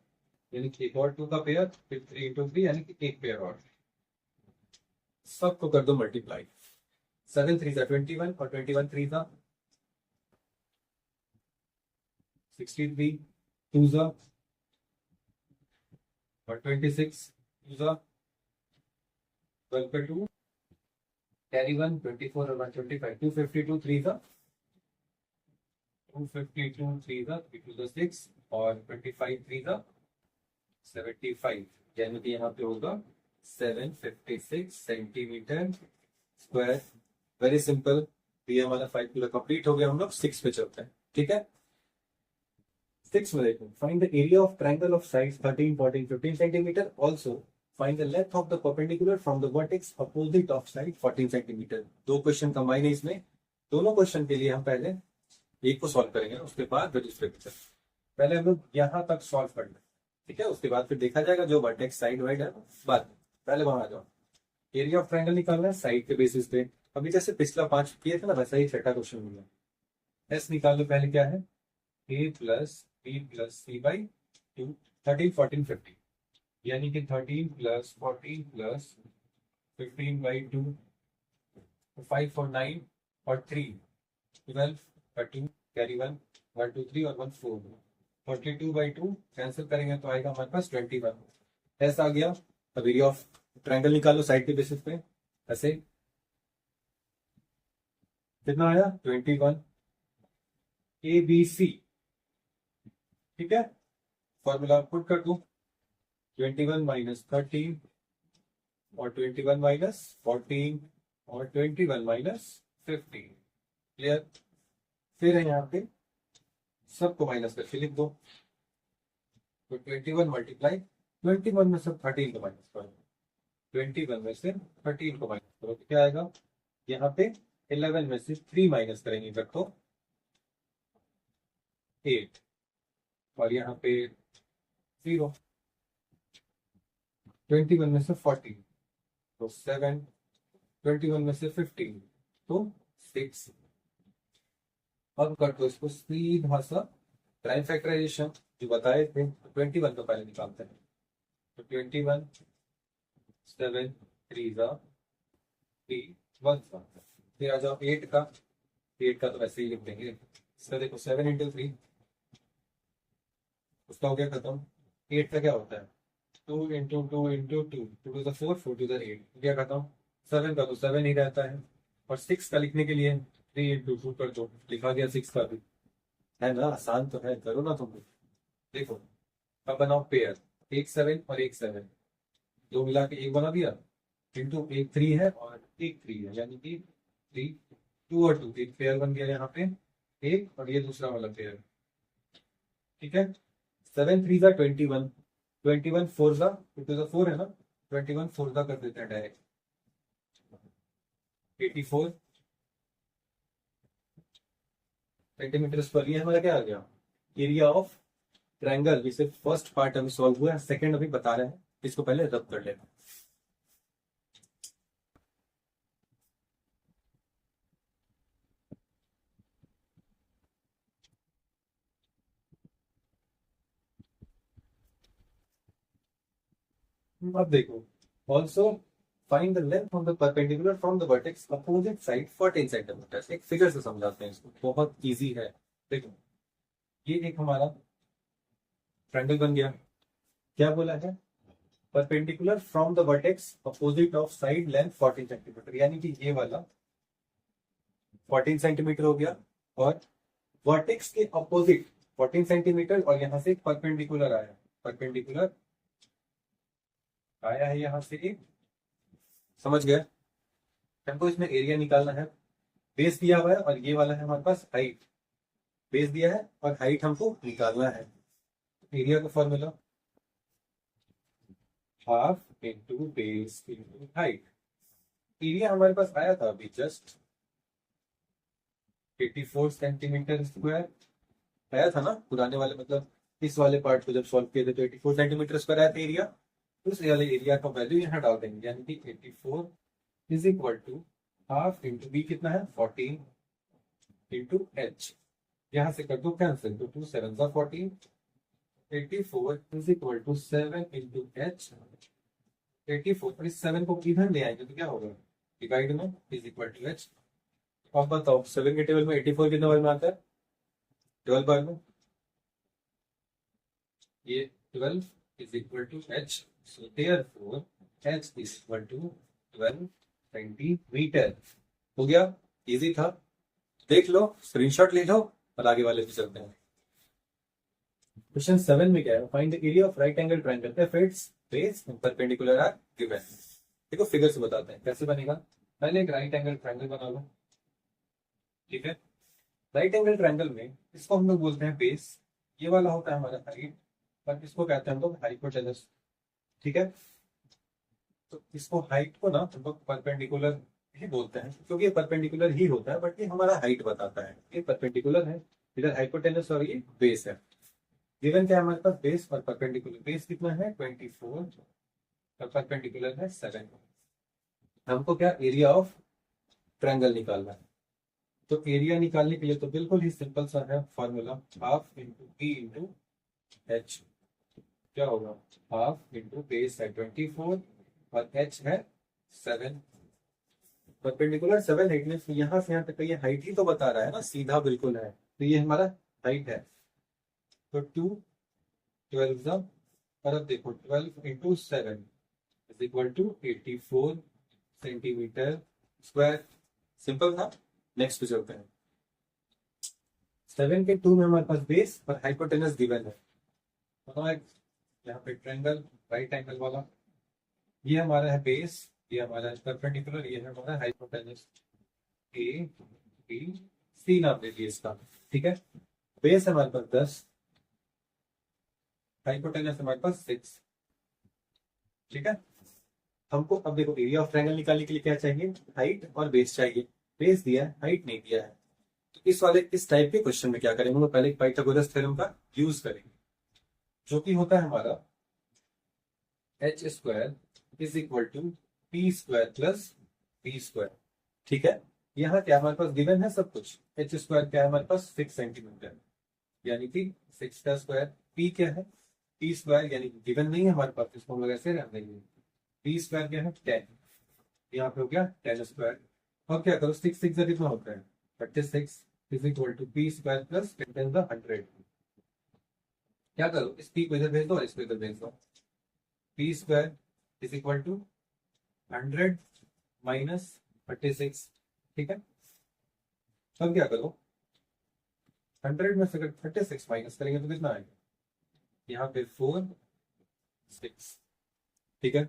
यानी कि एक और 2 का पेयर, फिर 3 इंटू 3 यानी कि एक पेयर और। सबको कर दो मल्टीप्लाई, 7 3 ज़ा 21 और 21 3 ज़ा 63, 2 ज़ा और 26 2 ज़ा 12 पे 2 कैरी 1 24 और 125, 252 3 ज़ा 252 3 ज़ा 3 टू ज़ा 6 और 25 3 ज़ा 75, यानी कि यहाँ पे होगा 756 सेंटीमीटर स्क्वायर। वेरी सिंपल, ये हमारा 5 पूरा कंप्लीट हो गया। हम लोग 6 पे चलते हैं, ठीक है। 6 में देखो, find the area of triangle of sides 13 14 15 centimetre, also find the length of the perpendicular from the vertex opposite of side 14 centimetre. दो क्वेश्चन कंबाइन है इसमें, दोनों क्वेश्चन के लिए हम पहले एक को सॉल्व करेंगे, उसके बाद फिर दूसरे को। पहले हम लोग यहाँ तक सॉल्व कर लें, ठीक है, उसके बाद फिर देखा जाएगा जो वर्टेक्स साइड वाइड है बाद। पहले वहां आ जाओ, एरिया ऑफ ट्रायंगल निकालना है साइड के बेसिस पे। अभी जैसे पिछला 5 किए थे ना, वैसा ही छठा क्वेश्चन मिला। एस निकाल लो, पहले क्या है a plus B plus C by 2, 13 14 15, यानी कि 13 प्लस 14 प्लस 15 बाई 2, 5 और 9 और 3 12 का 2 कैरी 1 1 2 3 और 1 4, 42 बाई 2 कैंसिल करेंगे तो आएगा हमारे पास 21। ऐसा आ गया। अब एरिया ऑफ ट्रायंगल निकालो साइड के बेसिस पे, ऐसे कितना आया 21 ए बी सी, ठीक है। फॉर्मूला पुट कर दूं 21 माइनस 13 और 21 माइनस 14 और 21 माइनस 15, क्लियर। फिर है यहाँ पे सबको माइनस करके लिख दो, तो 21 मल्टीप्लाई 21 में से 13 को माइनस करो, 21 में से 13 को माइनस करो तो क्या आएगा, यहाँ पे 11 में से 3 माइनस करेंगे तक तो 8, और यहाँ पे 0, 21 में से 14 तो 7, 21 में से 15 तो 6। अब कर दो इसको सीधा सा प्राइम फैक्टराइजेशन जो बताए थे। 21 को पहले निकालते हैं, तो 21 7 3 ज़ा 3 1 ज़ा, फिर आ जाओ 8 का, 8 का तो वैसे ही लिख देंगे। इसका देखो 7 इंटू 3, उसका हो गया खत्म। 8 का क्या होता है 2 into 2 into 2, 2 to the 4 4 to the 8, क्या खत्म। 7 का तो 7 ही रहता है, और 6 का लिखने के लिए 3 into 2 कर दो, लिखा गया 6 का भी, है ना, आसान तो है, करो ना तुम। देखो, अब बनाओ पेयर, एक 7 और एक 7, दो मिला के एक बना दिया, इंटू एक 3 है और एक 3 है, यानी कि 3, 2 और 2, एक पेयर बन गया यहाँ पे, एक, और ये दूसरा वाला पेयर। ठीक है, 7 3 जा 21, 21 4 जा, क्योंकि 4 है ना, 21 4 जा कर देते हैं डायरेक्ट, 84 सेंटीमीटर पर। ये हमारा क्या आ गया, एरिया ऑफ ट्रायंगल। जिसे फर्स्ट पार्ट अभी सॉल्व हुआ है, सेकंड अभी बता रहे हैं, इसको पहले रब कर लेना। अब देखो, also find the length of the perpendicular from the vertex opposite side 14 centimetre. एक फिगर से समझाते हैं इसको, बहुत इजी है। देखो, ये एक हमारा ट्रायंगल बन गया, क्या बोला है, perpendicular from the vertex opposite of side length 14 centimetre, यानी कि ये वाला 14 सेंटीमीटर हो गया, और वर्टेक्स के अपोजिट 14 सेंटीमीटर, और यहां से परपेंडिकुलर आया, परपेंडिकुलर आया है यहां से एक, समझ गए। हमको इसमें एरिया निकालना है, बेस दिया हुआ है और ये वाला है हमारे पास हाइट, बेस दिया है और हाइट हमको निकालना है। एरिया का formula half into base into height. Area हमारे पास आया था अभी जस्ट 84 सेंटीमीटर स्क्वायर आया था ना, पुराने वाले मतलब इस वाले पार्ट को जब सॉल्व किए थे तो 84 सेंटीमीटर स्क्वायर आया था एरिया। तो उस वाले एरिया का वैल्यू यहाँ डाल देंगे, यानी कि 84 is equal to half into B कितना है 14 इंटू एच, यहाँ से कर दो कैंसिल, तो 2 7 जा 14, 84 is equal to 7 into H, 84, और इस 7 को इधर ले आएंगे तो क्या होगा, डिवाइड में इज इक्वल टू एच। अब बताओ 7 के टेबल में 84 कितने बार में आता है, 12 बार में, ये 12 is equal to H, so therefore H is equal to 12 centimetre. हो गया, इजी था, देख लो, स्क्रीनशॉट ले लो, और आगे वाले भी चलते हैं। क्वेश्चन 7 में क्या है, find the area of right angle triangle if its base and perpendicular are given. देखो फिगर से बताते हैं कैसे बनेगा। पहले एक राइट एंगल ट्रायंगल बना लो, ठीक है। राइट एंगल ट्रायंगल में इसको हम लोग बोलते हैं बेस, ये वाला होता है हमारा हाइट, और इसको कहते हैं हम लोग हाइपोटेनस, ठीक है। तो इसको हाइट को ना हम लोग परपेंडिकुलर ही बोलते हैं, क्योंकि ये परपेंडिकुलर ही होता है, बट ये हमारा हाइट बताता है, ये परपेंडिकुलर है, इधर हाइपोटेनस और ये बेस है। गिवन क्या है हमारे पास, बेस और परपेंडिकुलर, बेस कितना है 24 और परपेंडिकुलर है 7। हमको क्या एरिया ऑफ ट्रायंगल निकालना है, तो एरिया निकालने के लिए तो बिल्कुल ही सिंपल सा है formula, half into B into H. क्या होगा, हाफ इंटू बेस है 24 और एच है 7, परपेंडिकुलर 7 हाइट में, यहाँ से यहाँ तक का ये हाइट ही तो बता रहा है ना, सीधा बिल्कुल है, तो ये हमारा हाइट है। तो 2 12 जा, और अब देखो 12 into 7 is equal to 84 centimetre square. Simple था, नेक्स्ट पे चलते हैं। 7 के 2 में हमारे पास बेस और हाइपोटेनस गिवन है, बताओ एक, यहाँ पे ट्रायंगल राइट एंगल वाला, ये हमारा है बेस, ये हमारा है परपेंडिकुलर, ये है हमारा हाइपोटेनस, ए बी सी नाम दे दिए इसका, ठीक है। बेस है हमारे पास 10, हाइपोटेनस हमारे पास 6, ठीक है। हमको अब देखो एरिया ऑफ ट्रायंगल निकालने के लिए क्या चाहिए, हाइट और बेस चाहिए, बेस दिया है हाइट नहीं दिया है। तो इस टाइप के क्वेश्चन में क्या करेंगे, हम लोग पहले पाइथागोरस थ्योरम का यूज करेंगे, जो कि होता है हमारा H square is equal to P square plus B square, ठीक है। यहाँ क्या हमारे पास गिवन है सब कुछ, एच स्क्वायर क्या है हमारे पास 6 सेंटीमीटर, यानी कि 6 का स्क्वायर, पी क्या है पी स्क्वायर, यानी कि गिवन नहीं है हमारे पास, इसको हम लोग ऐसे रख देंगे, पी स्क्वायर क्या है 10, यहाँ पे हो गया 10 स्क्वायर। अब क्या करो, 6 6 कितना होता है 36 is equal to P square plus 10 क्या करो, इस पी को इधर भेज दो और इसको इधर भेज दो, P square is equal to 100 minus 36, ठीक है। अब क्या करो, 100 में से अगर 36 माइनस करेंगे तो कितना आएगा, यहाँ पे 4 6, ठीक है,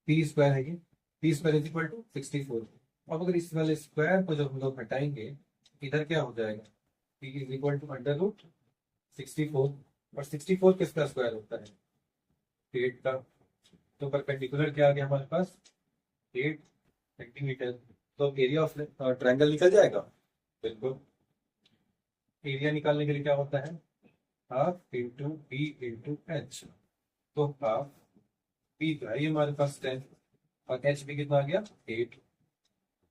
पी स्क्वायर है ये, P square is equal to 64। अब अगर इस वाले स्क्वायर को जब हम लोग हटाएंगे, इधर क्या हो जाएगा, P is equal to under root 64, और 64 किसका स्क्वायर होता है, 8 का। तो परपेंडिकुलर क्या आ गया हमारे पास, 8 सेंटीमीटर। तो एरिया ऑफ ट्रायंगल निकल जाएगा, बिल्कुल। एरिया निकालने के लिए क्या होता है, half into B into H. तो हाफ बी का ये हमारे पास 10, और एच भी कितना आ गया 8,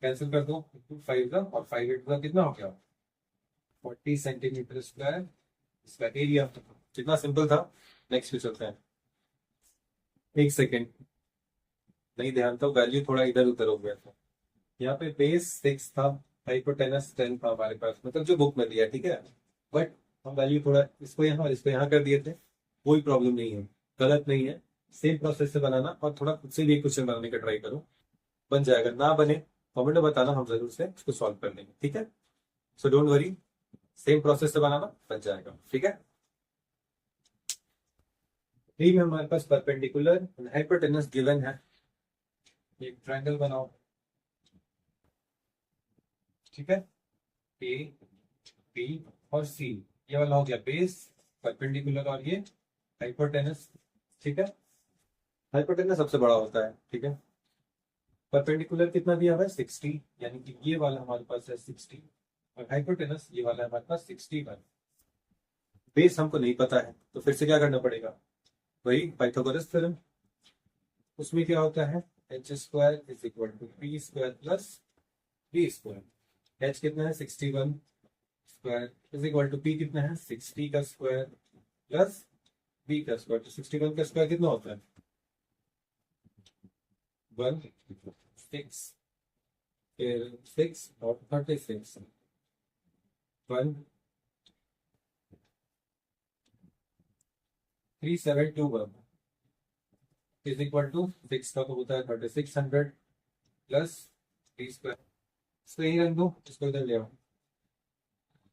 कैंसिल कर दो, 5 का और 5 8 का कितना हो गया 40 सेंटीमीटर स्क्वायर, इसका एरिया। कितना सिंपल था। नेक्स्ट पे चलते हैं। एक सेकेंड, नहीं ध्यान था, वैल्यू थोड़ा इधर उधर हो गया था। यहाँ पे बेस 6 था, हाइपोटेनस 10 था हमारे पास, मतलब जो बुक में दिया, ठीक है। बट हम वैल्यू थोड़ा इसको यहाँ और इसको यहाँ कर दिए थे, कोई प्रॉब्लम नहीं है, गलत नहीं है। सेम प्रोसेस से बनाना, और थोड़ा खुद से भी एक क्वेश्चन बनाने का ट्राई करो, बन जाएगा। ना बने कमेंट में बताना, हम जरूर से इसको सॉल्व कर लेंगे, ठीक है। So don't worry, same process से बनाना, बन जाएगा, ठीक है। थ्री में हमारे पास परपेंडिकुलर हाइपोटेनस गिवन है, एक ट्रायंगल बनाओ, ठीक है। ए बी और सी, ये वाला हो गया बेस, परपेंडिकुलर और ये हाइपोटेनस, ठीक है। हाइपोटेनस सबसे बड़ा होता है, ठीक है। परपेंडिकुलर कितना दिया हुआ है 60, यानी कि ये वाला हमारे पास है 60, और हाइपोटेनस ये वाला है हमारे पास 61। बेस हमको नहीं पता है, तो फिर से क्या करना पड़ेगा, वही पाइथागोरस थ्योरम। उसमें क्या होता है, H square is equal to P square plus B square. H कितना है 61 square is equal to P कितना है 60 का स्क्वायर प्लस बी का स्क्वायर। तो 61 का स्क्वायर कितना होता है 1 6, फिर 6 और 36, 1 3721 इज इक्वल टू 6 का तो होता है 3600 प्लस बी स्क्वायर। इसको यही रख दो, इसको इधर ले आओ,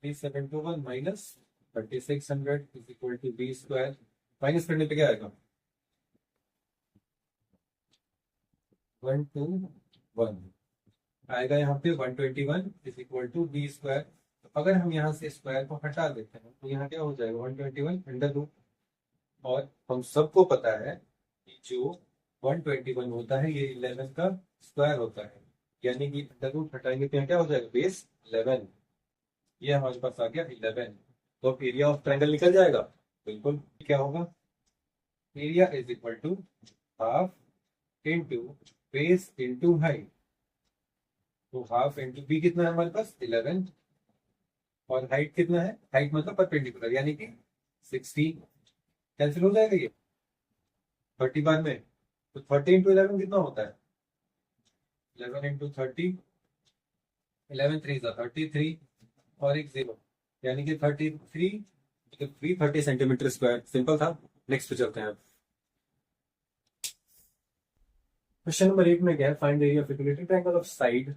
3721 minus 3600 is equal to B square. Minus करने पे क्या आएगा 121 आएगा, यहाँ पे 121 is equal to B square. तो अगर हम यहाँ से स्क्वायर को हटा देते हैं तो यहाँ क्या हो जाएगा 121 अंडर रूट। और हम सबको पता है कि जो 121 होता है ये 11 का स्क्वायर होता है, यानी कि अंडर रूट हटाएंगे तो यहाँ क्या हो जाएगा बेस 11, ये हमारे पास आ गया 11। तो अब एरिया ऑफ ट्रायंगल निकल जाएगा, बिल्कुल। क्या होगा, area is equal to half into base into height. तो हाफ इंटू बी कितना है हमारे पास 11, और हाइट कितना है, हाइट मतलब परपेंडिकुलर यानी कि 60, कैंसिल हो जाएगा ये 30 बार में। तो 30 इंटू 11 कितना होता है 11 इंटू 30, 11 3 33 और एक 0, यानी कि 33 330 सेंटीमीटर स्क्वायर। सिंपल था। नेक्स्ट पे चलते हैं। क्वेश्चन नंबर 8 में गया, find the area of equilateral triangle of side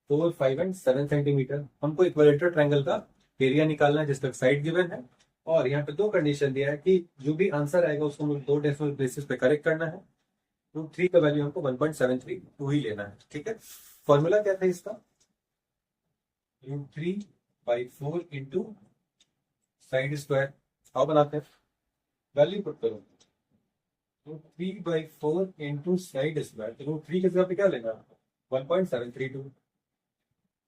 4 5 and 7 centimetre. हमको इक्विलेटरल ट्रायंगल का एरिया निकालना है जिसका साइड गिवन है, और यहाँ पे दो कंडीशन दिया है कि जो भी आंसर आएगा उसको हम दो डेसिमल प्लेसेस पे करेक्ट करना है। रूट 3 का वैल्यू हमको 1.732 ही लेना है, ठीक है। फॉर्मूला क्या था इसका, √3/4 इंटू साइड स्क्वायर। हाउ बनाते हैं, वैल्यू पुट करो, √3/4 इंटू साइड स्क्वायर। तो √3 के जगह पे क्या लेना, 1.732,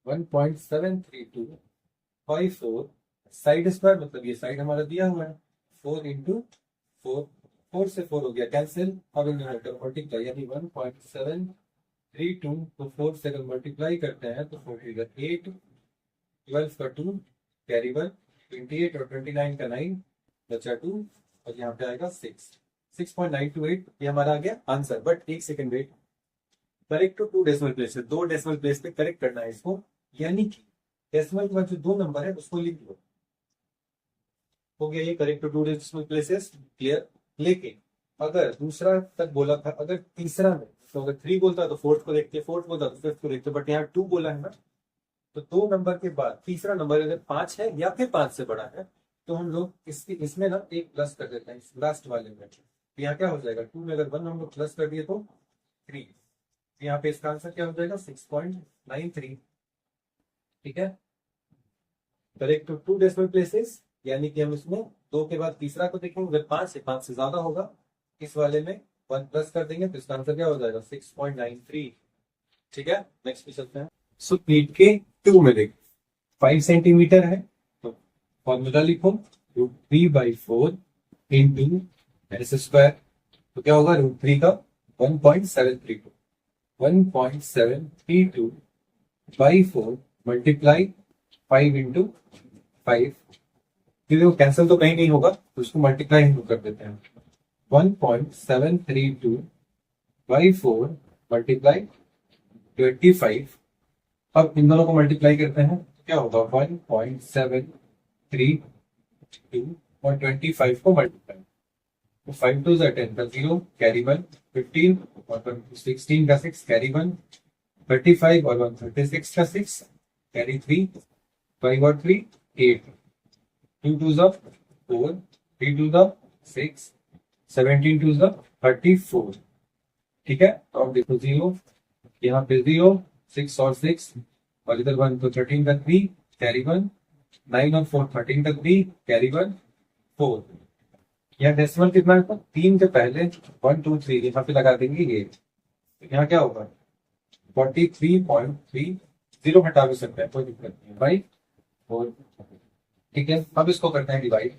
1.732/4 साइड स्क्वायर, मतलब ये साइड हमारा दिया हुआ है 4 इंटू 4, 4 से 4 हो गया कैंसिल। अब मल्टीप्लाई, यानी 1.732 तो 4 से अगर मल्टीप्लाई करते हैं तो 4 8, 12 का 2 कैरी 1, 28 और 29 का 9 बचा 2, और यहाँ पे आएगा 6.928। ये हमारा आ गया आंसर। बट एक second wait, correct to 2 decimal place, दो डेसिमल प्लेस पे करेक्ट करना है इसको, यानी कि डेसिमल के बाद जो दो नंबर है उसको लिख लो। हो गया ये correct to 2 decimal places, clear. लेकिन अगर दूसरा तक बोला था, अगर तीसरा में, तो अगर 3 बोलता तो फोर्थ को देखते, फोर्थ बोलता तो फिफ्थ को देखते, बट यहाँ 2 बोला है ना, तो 2 नंबर के बाद तीसरा नंबर अगर 5 है या फिर 5 से बड़ा है तो हम लोग इसमें ना एक प्लस कर देते हैं इस लास्ट वाले में। तो यहाँ क्या हो जाएगा, 2 में अगर 1 हम लोग प्लस कर दिए तो 3। यहाँ पे इसका आंसर क्या हो जाएगा, 6.93। ठीक है, करेक्ट टू 2 डेसिमल प्लेसेस, यानी कि हम इसमें 2 के बाद तीसरा को देखेंगे, अगर 5 है 5 से ज्यादा होगा इस वाले में 1 प्लस कर देंगे तो इसका आंसर क्या हो जाएगा, 6.93। ठीक है, नेक्स्ट पे चलते हैं। सो 8 के 2 में देख 5 सेंटीमीटर है तो फॉर्मूला लिखो, √3/4 इंटू एस स्क्वायर। तो क्या होगा, √3 का 1.732 1.732 बाई 4 मल्टीप्लाई 5 इंटू 5, क्योंकि वो कैंसिल तो कहीं नहीं होगा तो उसको मल्टीप्लाई इंटू कर देते हैं। 1.732 बाई 4 मल्टीप्लाई 25। अब इन दोनों को मल्टीप्लाई करते हैं तो क्या होगा, 1.732 और 25 को मल्टीप्लाई, तो 5 2 10 का 0 कैरी 1, 15 और 16 का 6 कैरी 1, 35 और 1 36 का 6 कैरी 3, 5 और 3 8, 2 2 4, 3 2 6, 17 2 34। ठीक है, तो अब देखो 0, यहाँ पे 0 6 और 6 और इधर 1 तो 13 का 3 कैरी 1, 9 और 4 13 का 3 कैरी 1 4। यहाँ डेसिमल कितना है, 3 के पहले 1 2 3 यहाँ पे लगा देंगे 8, यहाँ क्या होगा 43.3, 0 हटा भी सकते हैं कोई दिक्कत नहीं है भाई 4। ठीक है, अब इसको करते हैं डिवाइड।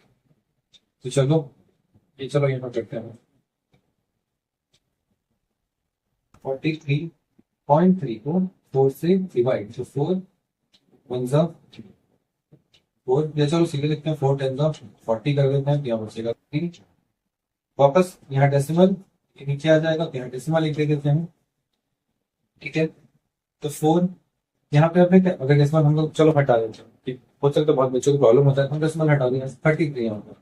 तो चलो यहाँ करते हैं 43.3 को 4 से डिवाइड, तो 4 1 जा 4, या चलो सीधे लिखते हैं 4 10 जा 40 कर देते हैं, तो यहाँ बचेगा 3। वापस यहाँ डेसिमल नीचे आ जाएगा तो यहाँ डेसिमल लिख देते हैं। ठीक है, तो 4 यहाँ पे अपने अगर डेसिमल हम लोग चलो हटा देते हैं, ठीक हो सकता है बहुत बच्चों को प्रॉब्लम होता है, हम डेसिमल हटा देंगे 33 यहाँ पर,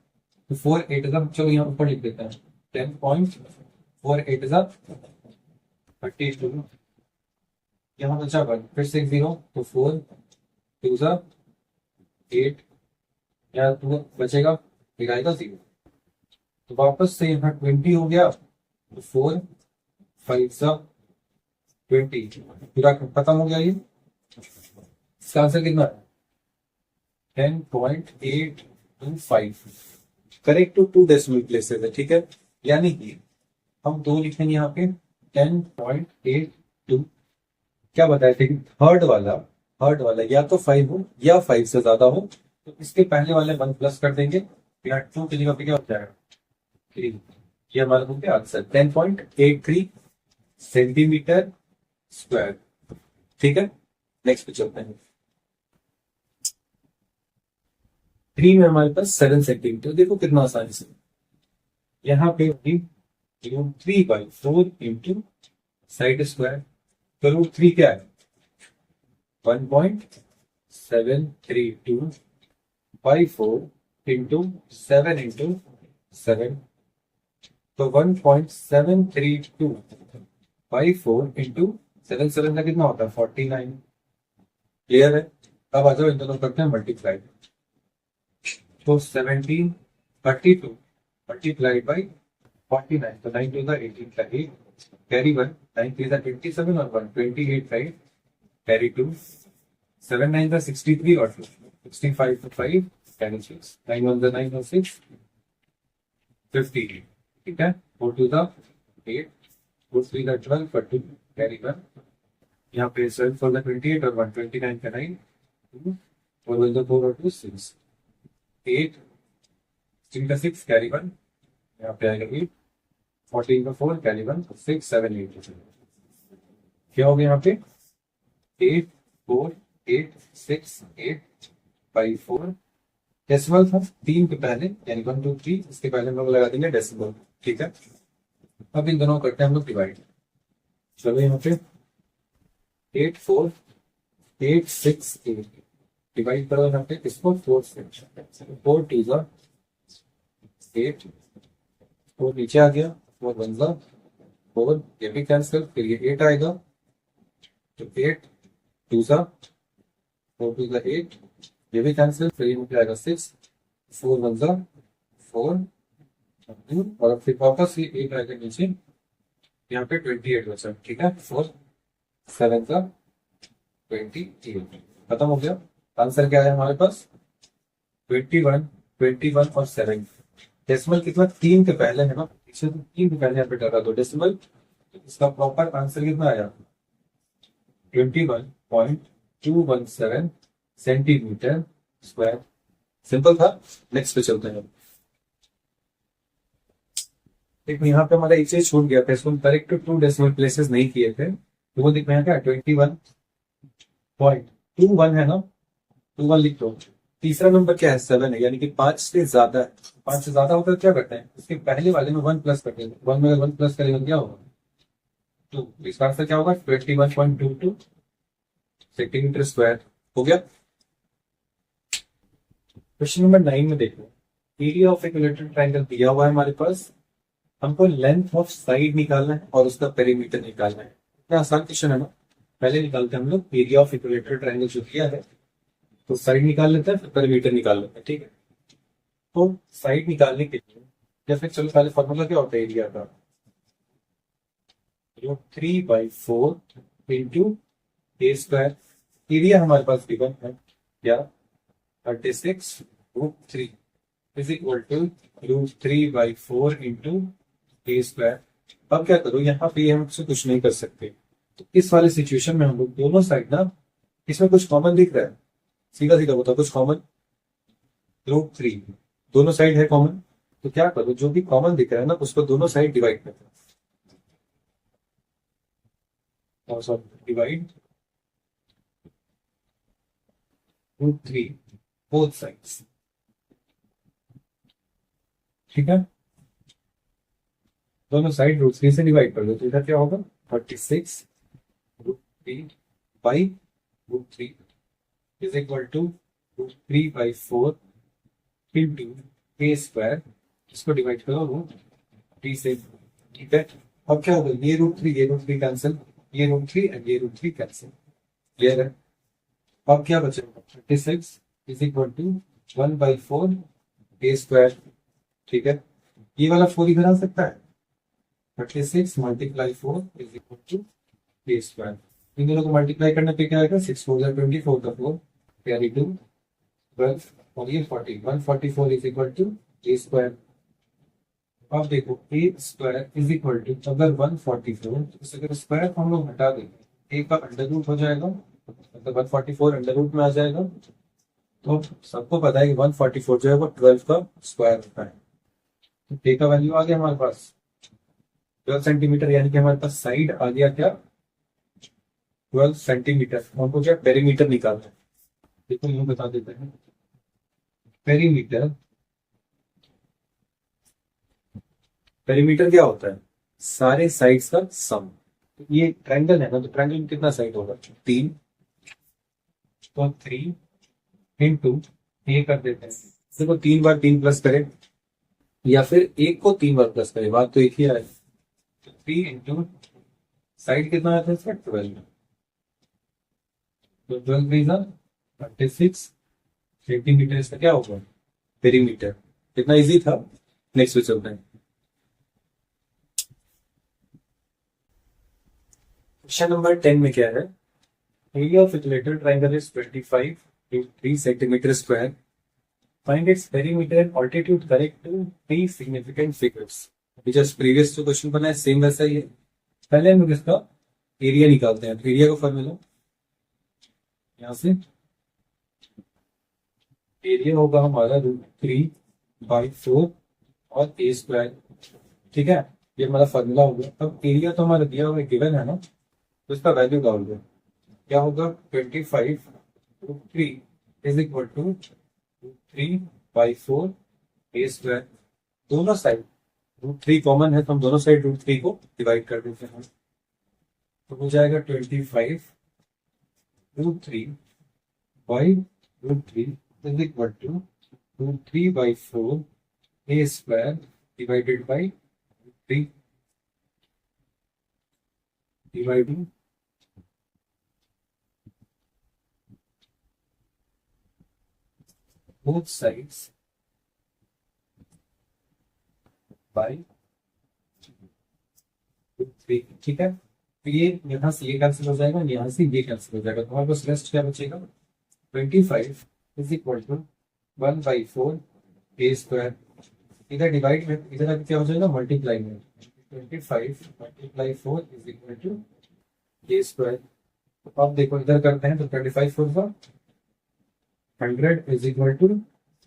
तो 4 8 जा चलो यहाँ ऊपर लिख देते हैं 10.48 जा 32, यहाँ बचा 1 फिर से 0, तो 4 2 जा 8, यहाँ 2 बचेगा फिर आएगा 0, तो वापस से यहाँ 20 हो गया, तो 4 5 जा 20 पूरा खत्म हो गया। ये इसका आंसर कितना है, 10.825, करेक्ट टू 2 डेसिमल प्लेसेस है। ठीक है, यानी कि हम 2 लिखेंगे यहाँ पे 10.82, क्या बताया थे, थर्ड वाला या तो 5 हो या 5 से ज्यादा हो, तो इसके पहले वाले 1 प्लस कर देंगे, यहाँ 2 की जगह पे क्या हो जाएगा 3। ये हमारा हो गया आंसर 10.83 सेंटीमीटर स्क्वायर। ठीक है, नेक्स्ट पे चलते हैं। 3 में हमारे पास 7 सेंटीमीटर, देखो कितना आसानी से यहाँ पे 3/4 इंटू साइड स्क्वायर, तो √3 क्या है 1.732/4 इंटू 7 इंटू 7, तो 1.732/4 इंटू 7 7 का कितना होता है 49। क्लियर है, अब आ जाओ इन दोनों करते हैं मल्टीप्लाई, तो 1732 मल्टीप्लाइड बाई 49, तो 9 2 18 का 8 कैरी 1, 9 3 27 और 1 28 5 कैरी 2, 7 9 63 और 2 65 to 5 कैरी 6, 9 1 9 और 6 58। ठीक है, 4 2 8, 4 3 12 for 2 कैरी 1, यहाँ पे 7 4 28 और 1 29 का 9, 4 1 4 और 2 6 8, 16 का 6 कैरी 1, यहाँ पे आएगा 8, 14 का 4 कैरी 1 6 7 8, क्या हो गया यहाँ पे 8 4 8 6 8 5 4, डेसिमल था 3 के पहले यानी 1 2 3, इसके पहले हम लोग लगा देंगे डेसिमल। ठीक है, अब इन दोनों करते हैं हम लोग डिवाइड। चलो यहाँ पे 8 4 8 6 8 डिवाइड करो यहाँ पे इसको 4 से, 4 2 8, 4 नीचे आ गया 4 1 4, ये भी कैंसिल, फिर ये 8 आएगा, तो 8 2 4 टू द 8, ये भी कैंसिल, फिर ये निकल आएगा 6, 4 1 ज़ा 4, और फिर वापस ये 8 आएगा नीचे, यहाँ पे 28 बचा, ठीक है। 4 7 का 28, खत्म हो गया। आंसर क्या है हमारे पास? 21, 21 और 7। डेसिमल कितना? 3 के पहले है ना, पीछे तो 3 के पहले यहाँ पे लगा दो डेसिमल। इसका प्रॉपर आंसर कितना आया? 21.217 सेंटीमीटर स्क्वायर। सिंपल था। नेक्स्ट पे चलते हैं। देखो यहाँ पे हमारा एक चीज छूट गया था, इसको करेक्ट 2 डेसिमल प्लेसेस नहीं किए थे, तो वो देखना है क्या? 21.21 है ना, 21 लिख दो। तीसरा नंबर क्या है? 7 है, यानी कि 5 से ज्यादा है। 5 से ज्यादा होता है तो क्या करते हैं? उसके पहले वाले में 1 प्लस करते हैं। 1 में अगर 1 प्लस करेंगे क्या होगा? 2। इसका आंसर क्या होगा? 21.22 सेंटीमीटर स्क्वायर। हो गया। क्वेश्चन नंबर 9 में देखो, एरिया ऑफ इक्विलेटरल ट्रायंगल दिया हुआ है हमारे पास, हमको लेंथ ऑफ साइड निकालना है और उसका पेरीमीटर निकालना है। इतना आसान क्वेश्चन है ना। पहले निकालते हैं हम लोग एरिया ऑफ इक्विलेटरल ट्रायंगल जो दिया है, तो साइड निकाल लेते हैं, फिर पेरीमीटर निकाल लेते हैं, ठीक है। तो साइड निकालने के लिए, या फिर चलो पहले फॉर्मूला क्या होता है एरिया का? 3/4 इंटू ए स्क्वायर। एरिया हमारे पास गिवन है क्या? 36√3 is equal to √3/4 into A square. अब क्या करो, यहाँ पे हम से कुछ नहीं कर सकते, तो इस वाले सिचुएशन में हम लोग दोनों साइड ना, इसमें कुछ कॉमन दिख रहा है, सीधा सीधा बताओ कुछ कॉमन? √3, दोनों साइड है कॉमन, तो क्या करो, जो भी कॉमन दिख रहा है ना उसको दोनों साइड डिवाइड कर दो। और सॉरी, डिवाइड √3 बोथ साइड्स, ठीक है। दोनों साइड √3 से डिवाइड कर दो, तो इधर क्या होगा? 36√3/√3 is equal to √3/4 into A square. इसको डिवाइड करो √3 से, ठीक है। अब क्या होगा? ये √3 कैंसिल, ये √3 एंड ये √3 कैंसिल, क्लियर है। अब क्या बचेगा? 36 is equal to 1/4 A square, ठीक है। ये वाला 4 इधर आ सकता है, 36 multiply 4 is equal to A square. इन दोनों को मल्टीप्लाई करने पे क्या आएगा? 6 4 24 का 4 कैरी 2 12 और ये 40, 144 is equal to A square. अब देखो A square is equal to, अगर 144, तो अगर स्क्वायर हम लोग हटा देंगे, ए का अंडर रूट हो जाएगा, मतलब 144 अंडर रूट में आ जाएगा। तो सबको पता है कि 144 जो है वो 12 का स्क्वायर होता है। तो ए का वैल्यू आ गया हमारे पास 12 सेंटीमीटर, यानी कि हमारे पास साइड आ गया क्या? 12 सेंटीमीटर। हमको क्या पेरीमीटर निकालना है? देखो यूं बता देते हैं, पेरीमीटर, पेरीमीटर क्या होता है? सारे साइड्स का सम। ये ट्रायंगल है ना, तो ट्रायंगल में कितना साइड होगा? 3, तो 3 इंटू ए कर देते हैं। देखो 3 बार 3 प्लस करें, या फिर एक को 3 बार प्लस करें, बात तो एक ही आए। 3 इंटू साइड कितना आता है इसका? 12, तो 12 36 सेंटीमीटर इसका क्या होगा? पेरीमीटर। कितना इजी था। नेक्स्ट पे चलते हैं। क्वेश्चन नंबर 10 में क्या है? Area of equilateral triangle is 25 centimetre square. Find its perimeter and altitude correct to 3 significant figures. अभी जस्ट प्रीवियस जो क्वेश्चन बना है सेम वैसा ही है। पहले हम लोग इसका एरिया निकालते हैं। एरिया का फॉर्मूला यहां से, एरिया होगा हमारा √3/4 और ए स्क्वायर, ठीक है। ये हमारा फॉर्मूला हो गया। अब एरिया तो हमारा दिया हुआ गिवन है ना, तो इसका वैल्यू डाल दो। क्या होगा? 25√3 is equal to 3/4 A square. दोनों साइड √3 कॉमन है, तो हम दोनों साइड √3 को डिवाइड कर देते हैं, तो हो जाएगा 25√3/√3 is equal to 3/4 A square divided by 3, dividing both sides by 3, ठीक है। तो ये यहाँ से ये कैंसिल हो जाएगा, यहाँ से ये कैंसिल हो जाएगा, तुम्हारे पास रेस्ट क्या बचेगा, 25 is equal to 1/4 A square. इधर डिवाइड में, इधर आगे क्या हो जाएगा, मल्टीप्लाई में, 25 multiply 4 is equal to A square. अब देखो इधर करते हैं तो 25 4 का 100 is equal to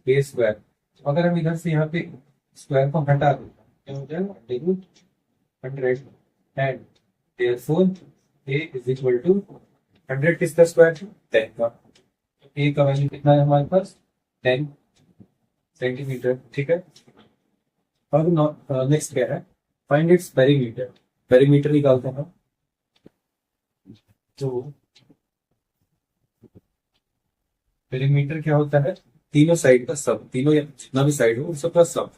A square. अगर हम इधर से यहाँ पे स्क्वायर को हटा दें क्या हो जाएगा, root 100 and therefore a is equal to 100 किसका स्क्वायर, 10 का। a का वैल्यू कितना है हमारे पास, 10 सेंटीमीटर, ठीक है। अब नेक्स्ट क्या है, फाइंड इट्स पेरीमीटर। पेरीमीटर निकालते हैं। तो पेरीमीटर क्या होता है, तीनों साइड का सब, तीनों जितना भी साइड हो सबका सब।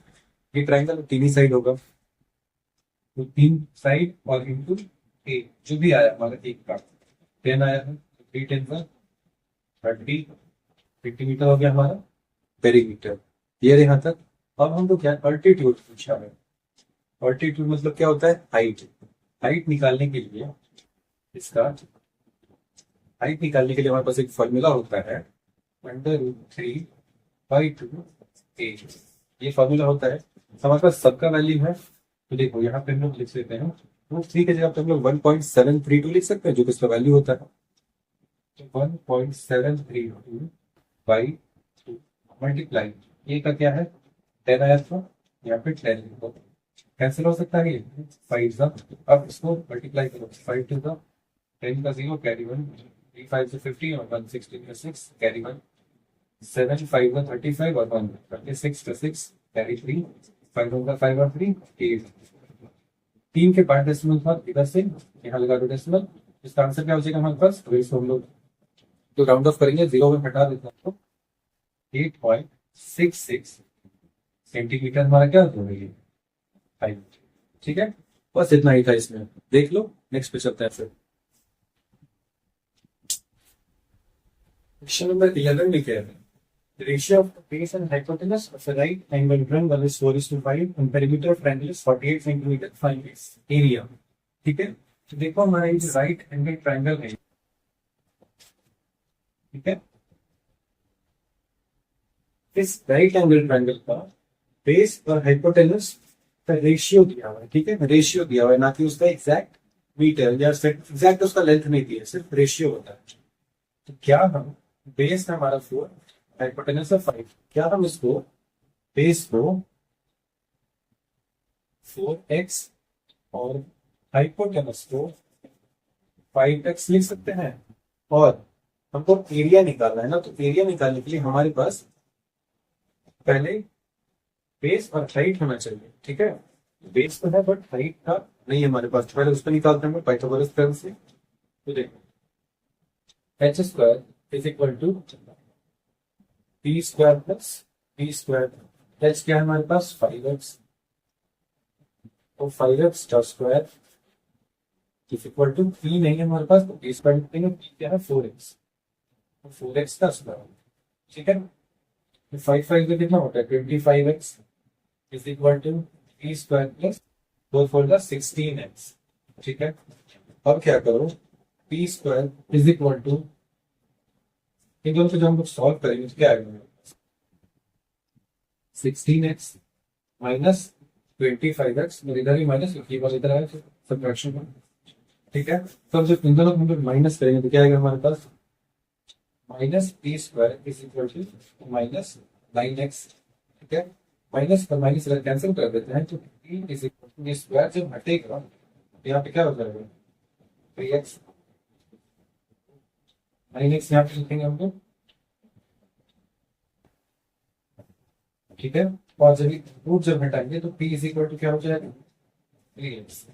ये ट्राइंगल तीन ही साइड होगा, तो 3 साइड और इंटू ए जो भी आया हमारा एक का 10 आया है, 3 10 का 30 सेंटीमीटर हो गया हमारा पेरीमीटर। ये यहाँ तक। अब हमको क्या अल्टीट्यूड पूछा है। अल्टीट्यूड मतलब क्या होता है, हाइट। हाइट निकालने के लिए इसका हाइट निकालने के लिए हमारे पास एक फॉर्मूला होता है, √3/2 ए। ये फॉर्मूला होता है, हमारे पास सबका वैल्यू है। तो देखो यहाँ पे हम लोग लिख सकते हैं, √3 की जगह पे हम लोग 1.732 लिख सकते हैं, जो कि इसका वैल्यू होता है। तो 1.732/2 मल्टीप्लाई, ये का क्या है 10 आया था, यहाँ पे 10 लिखो, कैंसिल हो सकता है ये 5 का। अब इसको मल्टीप्लाई करो, 5 2 का 10 का 0 कैरी 1, 3 5 से 50 और 1 16 का 6 कैरी 1, 7 5 का 35 और 1 36 का 6 कैरी 3, 5 का 5 और 3 8। 3 के 5 डेसिमल था, इधर से यहाँ लगा दो डेसिमल। इसका आंसर क्या हो जाएगा हमारे पास, तो इसको हम लोग तो राउंड ऑफ करेंगे, 0 में हटा देते हैं तो 8.66 सेंटीमीटर हमारा क्या हो गई हाइट, ठीक है। बस इतना ही था इसमें, देख लो। नेक्स्ट पे चलते हैं फिर। क्वेश्चन नंबर 11 में क्या है, the ratio of the base and hypotenuse of a right angle triangle is 4:5 and perimeter of triangle is 48 centimeter, find its area, ठीक है। तो देखो हमारा ये राइट एंगल ट्रायंगल है, ठीक है। इस राइट एंगल ट्रायंगल का बेस और हाइपोटेनस का रेशियो दिया हुआ है, ठीक है। रेशियो दिया हुआ है, ना कि उसका एग्जैक्ट मीटर या एग्जैक्ट उसका लेंथ नहीं दिया है, सिर्फ रेशियो होता है। तो क्या हम बेस है हमारा 4, हाइपोटेनस है 5, क्या हम इसको बेस को 4x और हाइपोटेनस को 5x लिख सकते हैं। और हमको एरिया निकालना है ना, तो एरिया निकालने के लिए हमारे पास पहले बेस और हाइट होना चाहिए, ठीक है। बेस तो है बट हाइट का नहीं है हमारे पास, पहले उसको निकालते हैं पाइथागोरस थ्योरम से। तो देखो h square is equal to p square plus p square. h क्या है हमारे पास 5x, तो 5x का square is equal to p नहीं है हमारे पास, तो p स्क्वायर p क्या है 4x, तो 4x का स्क्वायर, ठीक है। 5 5 का कितना होता है 25x is equal to p square plus 4 4 का 16x, ठीक है। अब क्या करो, p square is equal to, इन दोनों को जब हम लोग सॉल्व करेंगे तो क्या आएगा 16x माइनस 25x, इधर ही माइनस इधर आया सब्ट्रैक्शन में, ठीक है। तो जब इन दोनों को हम लोग माइनस करेंगे तो क्या आएगा हमारे पास minus p square is equal to minus 9x, ठीक है। माइनस पर माइनस कैंसिल कर देते हैं, तो p is equal to square जब हटेगा तो यहाँ पे क्या हो जाएगा 3x, 9x यहाँ पे लिखेंगे हम लोग, ठीक है। और जब रूट जब हटाएंगे तो p इज इक्वल टू क्या हो जाएगा 3x।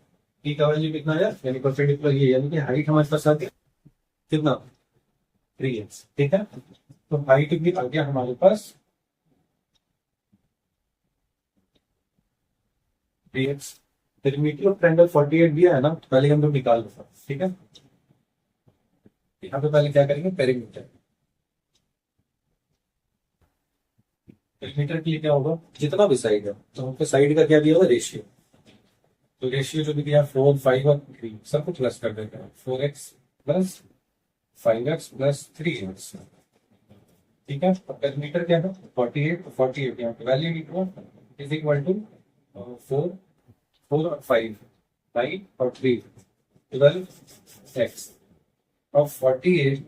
p का वैल्यू कितना है, यानी परपेंडिकुलर ये, यानी कि हाइट हमारे पास आ गया कितना 3x, ठीक है। तो हाइट भी आ गया हमारे पास 3x। पेरीमीटर ऑफ ट्रायंगल 48 दिया है ना, तो पहले हम लोग निकाल लेते, ठीक है। यहाँ पे पहले क्या करेंगे पेरीमीटर, पेरीमीटर के लिए क्या होगा, जितना भी साइड है तो हमको साइड का क्या दिया होगा, रेशियो। तो रेशियो जो भी दिया 4, 5 और 3 सबको प्लस कर देते हैं, 4x plus 5x plus 3x। ठीक है, तो पेरीमीटर क्या है 48, 48 यहाँ पे वैल्यू लिखो इज इक्वल टू 4, 4 और 5, 9 और 3, 12x। अब 48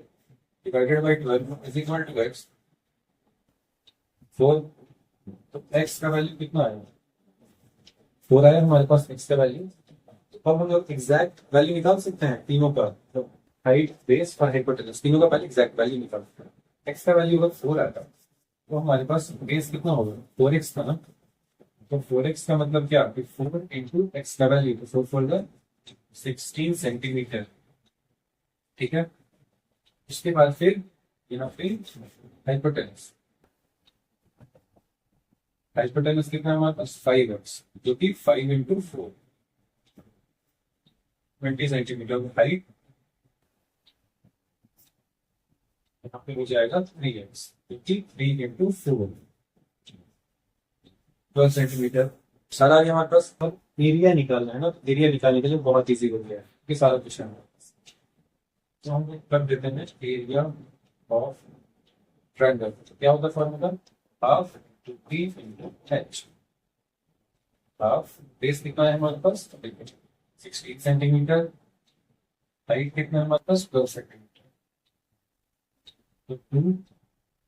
divided by 12 is equal to x 4। तो x का वैल्यू कितना आया, 4 आया हमारे पास x का वैल्यू। तो अब हम लोग एग्जैक्ट वैल्यू निकाल सकते हैं तीनों का, तो हाइट, बेस और हाइपोटेनस तीनों का पहले एग्जैक्ट वैल्यू निकाल सकते हैं। x का वैल्यू अगर 4 आता तो हमारे पास बेस कितना होगा 4x था ना, तो 4x का मतलब क्या, 4 इंटू एक्स का वैल्यू, तो 4 4 16 सेंटीमीटर। ठीक है, उसके बाद फिर यहाँ पे हाइपोटेनस, हाइपोटेनस कितना है हमारे पास 5x, जो कि 5 इंटू 4 20 सेंटीमीटर हाइट। यहाँ पे हो जाएगा 3x, क्योंकि 3 इंटू 4 12 सेंटीमीटर। सारा आ गया हमारे पास। अब एरिया निकालना है ना, एरिया निकालने के लिए बहुत इजी हो गया है कि सारा क्वेश्चन है, तो हम कर देते हैं एरिया ऑफ ट्रायंगल। क्या होता है formula, half to P into H. Half base कितना है हमारे पास 16 सेंटीमीटर, हाइट कितना है हमारे पास 12 सेंटीमीटर, तो 2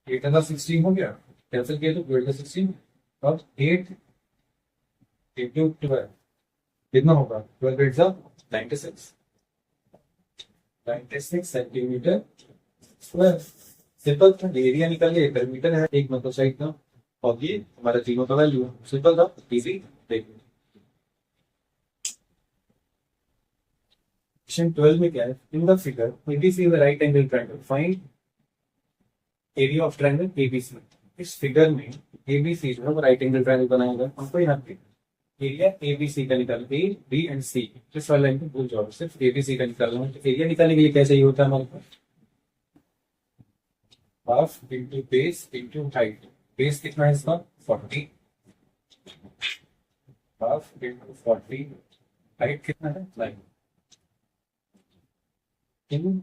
8 16 हो गया, कैंसिल किया तो 12 16। अब 8 इंटू 12 कितना होगा, 12 8 96, 96 सेंटीमीटर स्क्वायर। सिंपल था, एरिया निकल गया, पेरीमीटर है एक मतलब साइड का, और ये हमारा तीनों का वैल्यू है, सिंपल था, इजी। देखिए क्वेश्चन 12 में क्या है, in the figure ABC is the right angle triangle, find area of triangle ABC. इस फिगर में एबीसी जो है वो राइट एंगल ट्रायंगल बनाएगा, हमको यहाँ पे एरिया एबीसी का निकालना, ए बी एंड सी इस वाला लाइन को भूल जाओ, सिर्फ एबीसी का निकालना है। तो एरिया निकालने के लिए क्या चाहिए होता है हमारे पास, half into base into height. Base कितना है इसका 40, हाफ इंटू 40, हाइट कितना है 9,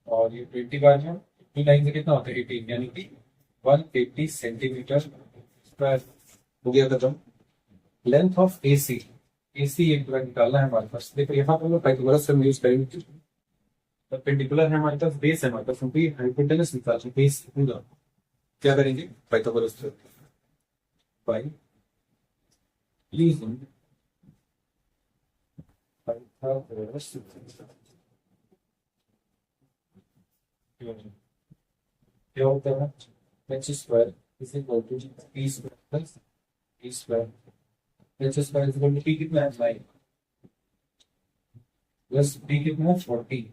और ये 20 बार है, 9 से कितना होता है 18, यानी कि 180 सेंटीमीटर स्क्वायर। हो गया खत्म। लेंथ ऑफ एसी, एसी एक पूरा निकालना है हमारे पास। देखो यहाँ पर पाइथागोरस हम यूज करेंगे, परपेंडिकुलर है हमारे पास, बेस है हमारे पास, क्योंकि हाइपोटेनस निकालना बेस पूरा क्या करेंगे पाइथागोरस से, बाय यूजिंग पाइथागोरस। क्या होता है H square is equal to P square plus E square. H square is equal to P कितना है 9 प्लस पी कितना है 40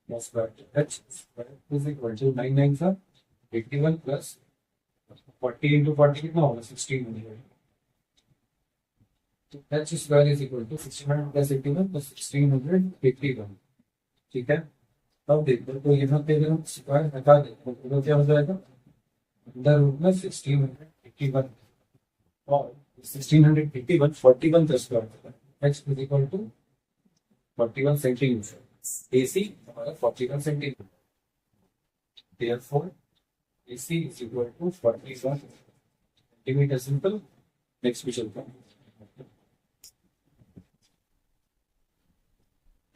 square. H square is equal to 9 9 सा 81 प्लस 40 इंटू 40 कितना होगा 1600। तो H square is equal to 1600 plus 81 plus 1681। ठीक है, अब देखो तो यहाँ पे अगर हम स्क्वायर हटा दें तो क्या हो जाएगा, अंडर रूट में 1681 और 1681 41 का square, x is equal to 41 centimetre. AC हमारा 41 centimetre, therefore AC is equal to 41 centimetre. Simple. Next question का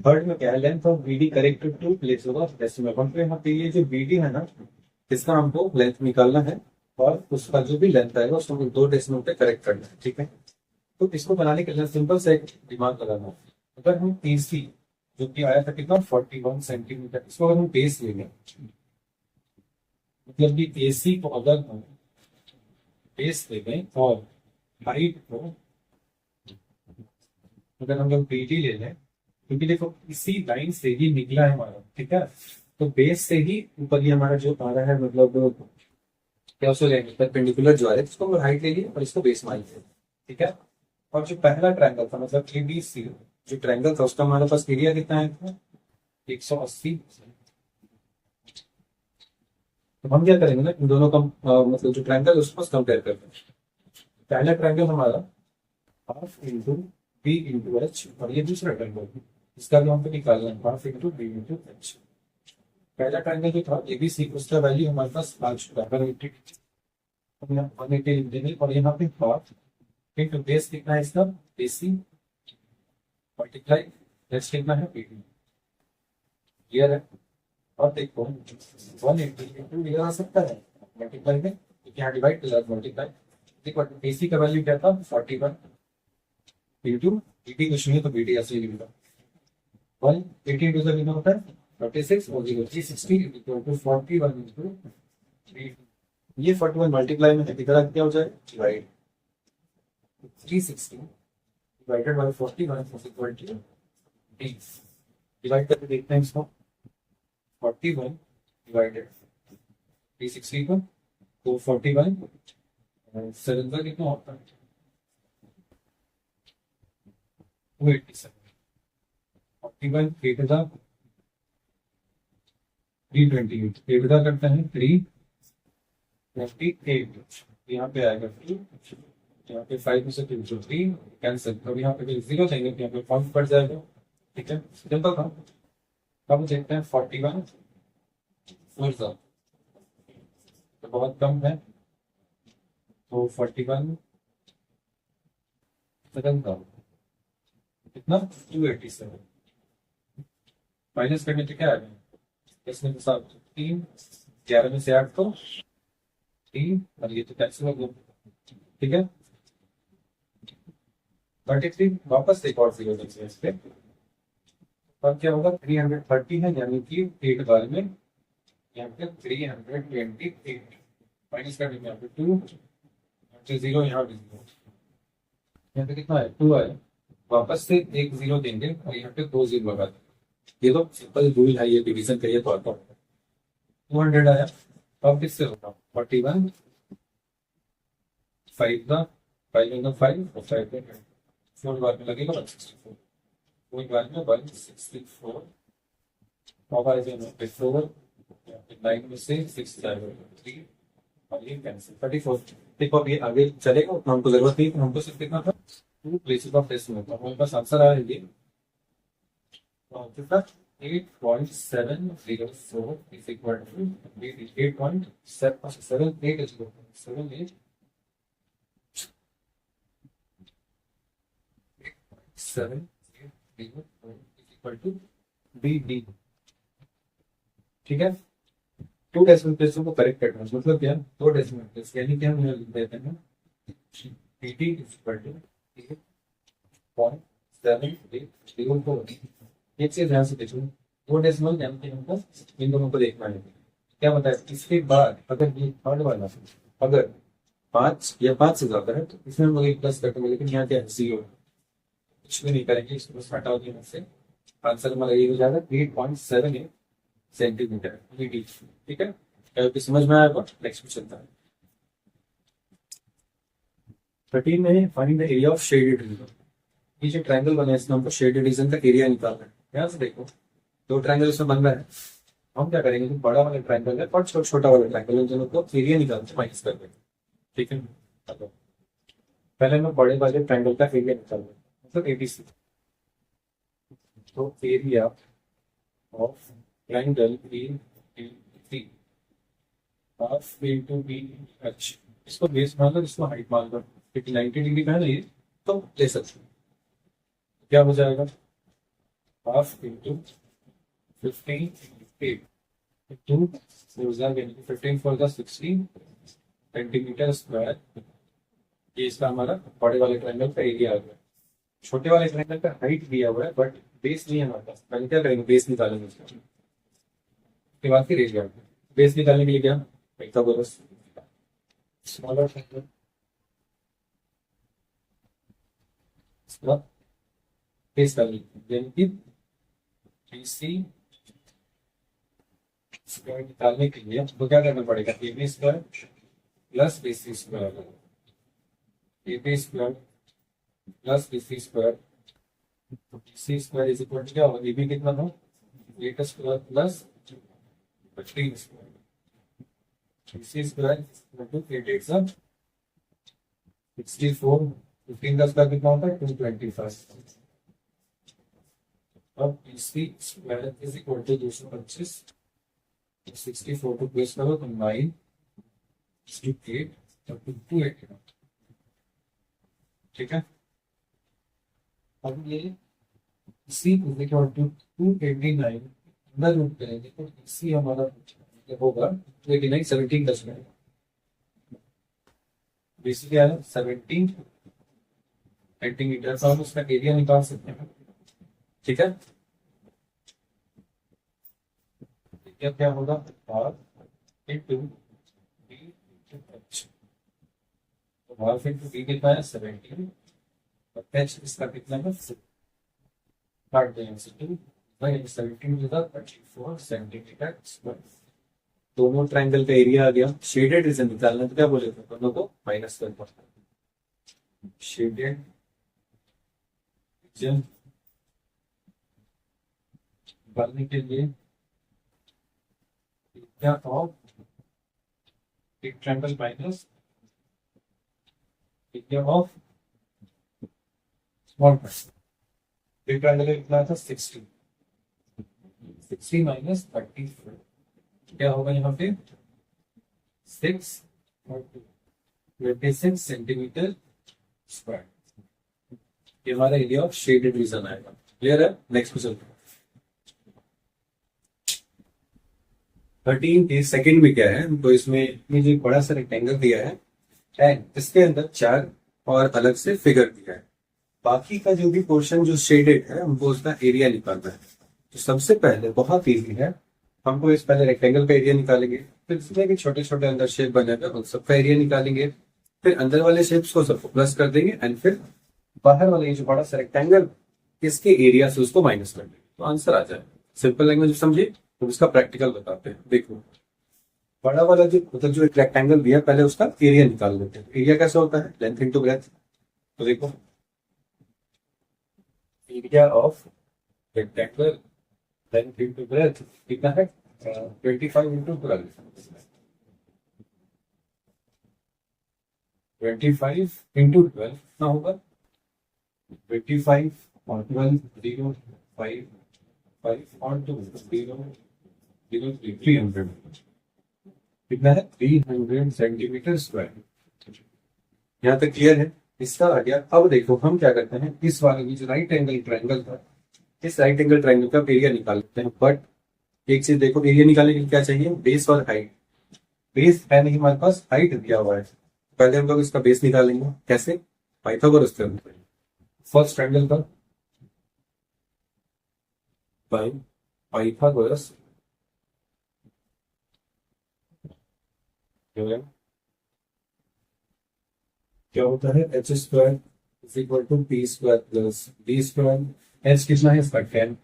थर्ड में क्या है, length of BD corrected to place होगा डेसिमल पॉइंट पे। यहाँ पे ये जो बीडी है ना, इसका हमको लेंथ निकालना है और उसका जो भी लेंथ आएगा उसको हमको 2 डेसिमल पे करेक्ट करना है। ठीक है, तो इसको बनाने के लिए सिंपल से एक दिमाग लगाना है। अगर हम एसी जो कि आया था कितना 41 सेंटीमीटर, इसको अगर हम बेस ले लें, मतलब कि एसी को अगर हम बेस ले लें और हाइट को अगर हम लोग बीडी ले लें, क्योंकि देखो इसी लाइन से ही निकला है हमारा, ठीक है, तो बेस से ही ऊपर ही हमारा जो आ रहा है, मतलब क्या उसको लेंगे परपेंडिकुलर जो आ रहा है, इसको हम हाइट ले लिए और इसको बेस मान लिया। ठीक है, और जो पहला ट्रायंगल था मतलब एबीसी जो ट्रायंगल था उसका हमारे पास एरिया कितना है 180, तो हम क्या करेंगे ना, इन दोनों का मतलब जो ट्रायंगल उसको कंपेयर करते हैं। पहला ट्रायंगल हमारा half into B into H, और ये दूसरा ट्रायंगल इसका भी हमको निकालना है, half into B into H. पहला ट्रायंगल जो था एबीसी, उसका वैल्यू हमारे पास आ चुका है 180 लिख देंगे, और यहाँ पे हाफ इंटू बेस कितना है इसका, बेसी मल्टीप्लाई एच कितना है, बी। क्लियर है? और देखो 180 इंटू लिखा जा सकता है मल्टीप्लाई में, क्योंकि यहाँ डिवाइड के साथ मल्टीप्लाई। देखो बेसी का वैल्यू क्या था 41 इंटू बीटी कुछ नहीं है तो बीटी ऐसे ही लिखा 180 इंटू से कितना होता है 36 और 360 इक्वल टू 41 इंटू बीटी। ये 41 मल्टीप्लाई में इधर क्या हो जाए divide, 360 divided by 41 is equal to 20। Divide करके देखते हैं इसको, 41 डिवाइडेड 360 को, तो 41 7 का कितना होता है 287। 41 8 का 328, 8 का करते हैं 328, यहाँ पे आएगा 2, यहाँ पे 5 में से 2 जो 3 कैंसिल, तो यहाँ पे 0 देंगे तो यहाँ पे फॉर्म पड़ जाएगा। ठीक है, सिंपल था। अब देखते हैं 41 4 तो बहुत कम है, तो 41 सेकंड का कितना 287, माइनस करने पे क्या आएगा इसमें के साथ 3, 11 में से 8 तो 3, और ये तो कैंसिल हो गया। ठीक है, 33 वापस एक और 0 देंगे इस पे, अब क्या होगा 330 है, यानी कि 8 बार में यहाँ पे 328 माइनस कर देंगे, यहाँ पे 2 0, यहाँ पे 0, यहाँ पे कितना है 2 आया, वापस से एक 0 देंगे और यहाँ पे 2 0 लगा देंगे। ये तो सिंपल रूल है, ये डिवीजन का, ये तो आता है 200 आया। अब किससे होगा 41 5 का 5 में 5 और 5 में 4 बार में लगेगा 164, कोई बार में 164 और आ जाएगा 4, 9 में से 6 जाएगा 3 और ये कैंसिल 34। देखो अब ये आगे चलेगा उतना हमको जरूरत नहीं, हमको सिर्फ कितना था 2 प्लेसेस ऑफ डेसिमल, तो हमारे पास आंसर आया ये कितना 8.704 is equal to 8.78 is equal to 78 7 is equal to BD। ठीक है, 2 डेसिमल प्लेसों को करेक्ट करना मतलब क्या 2 डेसिमल प्लेस, यानी कि हम लिख देते हैं BD is equal to 8.704। एक चीज ध्यान से देखो 2 डेसिमल यानी कि हमको इन दोनों को देखना है, क्या बताया इसके बाद अगर ये थर्ड वाला अगर 5 या 5 से ज्यादा है तो इसमें हम लोग एक प्लस करते हैं, लेकिन यहाँ क्या है 0, कुछ भी नहीं करेंगे, इसको बस हटा देने से आंसर हमारा ये हो जाएगा 8.78 सेंटीमीटर। ठीक है, अगर समझ में आएगा नेक्स्ट क्वेश्चन चलता है। 13 में find the area of shaded region. ये जो ट्रायंगल बना है इसमें हमको शेडेड रीजन का एरिया निकालना है। ध्यान से देखो 2 ट्रायंगल इसमें बन रहा है, हम क्या करेंगे जो बड़ा वाला ट्रायंगल है और छोटा वाला ट्रायंगल है दोनों को एरिया निकालते हैं माइनस करके। ठीक है, पहले मैं बड़े वाले ट्रायंगल का एरिया निकालूंगा मतलब एबीसी, तो area of triangle ABC half into B H, इसको बेस मान लो, इसको हाइट मान लो, क्योंकि 90 डिग्री का है ना ये, तो ले सकते हैं। क्या हो जाएगा half into 15 to 15 for the 16 centimetre square. ये इसका हमारा बड़े वाले ट्रायंगल का एरिया आ गया। छोटे वाले ट्रायंगल का हाइट दिया हुआ है बट बेस नहीं है हमारे पास, पहले क्या करेंगे बेस निकालेंगे उसका, उसके बाद फिर एरिया। बेस निकालने के लिए क्या पाइथागोरस स्मॉलर ट्रायंगल, बेस कर लीजिए, यानी कि BC स्क्वायर निकालने के लिए तो क्या करना पड़ेगा AB square plus BC square, AB square plus BC square, BC square is equal to क्या होगा AB कितना था 8 square plus 15 square, BC square equal to 8 8 64, 15 का स्क्वायर कितना होता है 225। अब BC square is equal to 225, 64 को प्लेस करो तो 9 8 तब 280। ठीक है, अब ये C इज इक्वल टू 289 अंदर रूट करेंगे तो C हमारा होगा 289 17 का स्क्वायर। BC क्या है 17 सेंटीमीटर, तो हम उसका एरिया निकाल सकते हैं। ठीक है, एरिया क्या होगा half into B into H. तो हाफ इंटू बी कितना है 17 और एच इसका कितना है, काट देंगे 17 टू 34 सेंटीमीटर स्क्वायर। दोनों ट्रायंगल का एरिया आ गया। शेडेड रीजन निकालना तो क्या बोले थे दोनों को माइनस कर दो। शेडेड रीजन निकालने के लिए एरिया ऑफ एक triangle minus area of small triangle. एक ट्रायंगल कितना था 60, 60 माइनस 34 क्या होगा यहाँ पे 6 और 26 सेंटीमीटर स्क्वायर। ये हमारा एरिया ऑफ शेडेड रीजन आएगा। क्लियर है, नेक्स्ट क्वेश्चन। 13 के सेकंड में क्या है, तो इसमें जो एक बड़ा सा रेक्टेंगल दिया है एंड इसके अंदर 4 और अलग से फिगर दिया है। बाकी का जो भी पोर्शन जो शेडेड है हमको उसका एरिया निकालना है। तो सबसे पहले बहुत इजी है, हमको इस पहले रेक्टेंगल का एरिया निकालेंगे, फिर इसमें भी छोटे छोटे अंदर शेप बने हुए उन सबका एरिया निकालेंगे, फिर अंदर वाले शेप्स को सबको प्लस कर देंगे एंड फिर बाहर वाले जो बड़ा सा रेक्टेंगल इसके एरिया से उसको माइनस कर देंगे तो आंसर आ जाए। सिंपल लैंग्वेज समझिए, तो इसका प्रैक्टिकल बताते हैं। देखो बड़ा वाला जो मतलब जो एक रेक्टेंगल दिया पहले उसका एरिया निकाल लेते हैं। एरिया कैसे होता है लेंथ इंटू ब्रेथ। तो देखो area of rectangle length into breadth कितना है 25 इंटू 12, 25 इंटू 12 कितना होगा 25 और 12 0 5 5 और 2 0 0 300 कितना है 300 सेंटीमीटर स्क्वायर। यहाँ तक क्लियर है, इसका आ गया। अब देखो हम क्या करते हैं, इस वाले की जो राइट एंगल ट्रायंगल था इस राइट एंगल ट्रायंगल का एरिया निकाल लेते हैं। बट एक चीज देखो, एरिया निकालने के लिए क्या चाहिए बेस और हाइट। बेस है नहीं हमारे पास, हाइट दिया हुआ है। पहले हम लोग इसका बेस निकालेंगे कैसे, पाइथागोरस थ्योरम। फर्स्ट ट्रायंगल का पाइथागोरस क्या होता है H square is equal to P square plus B square. H कितना है इसका 10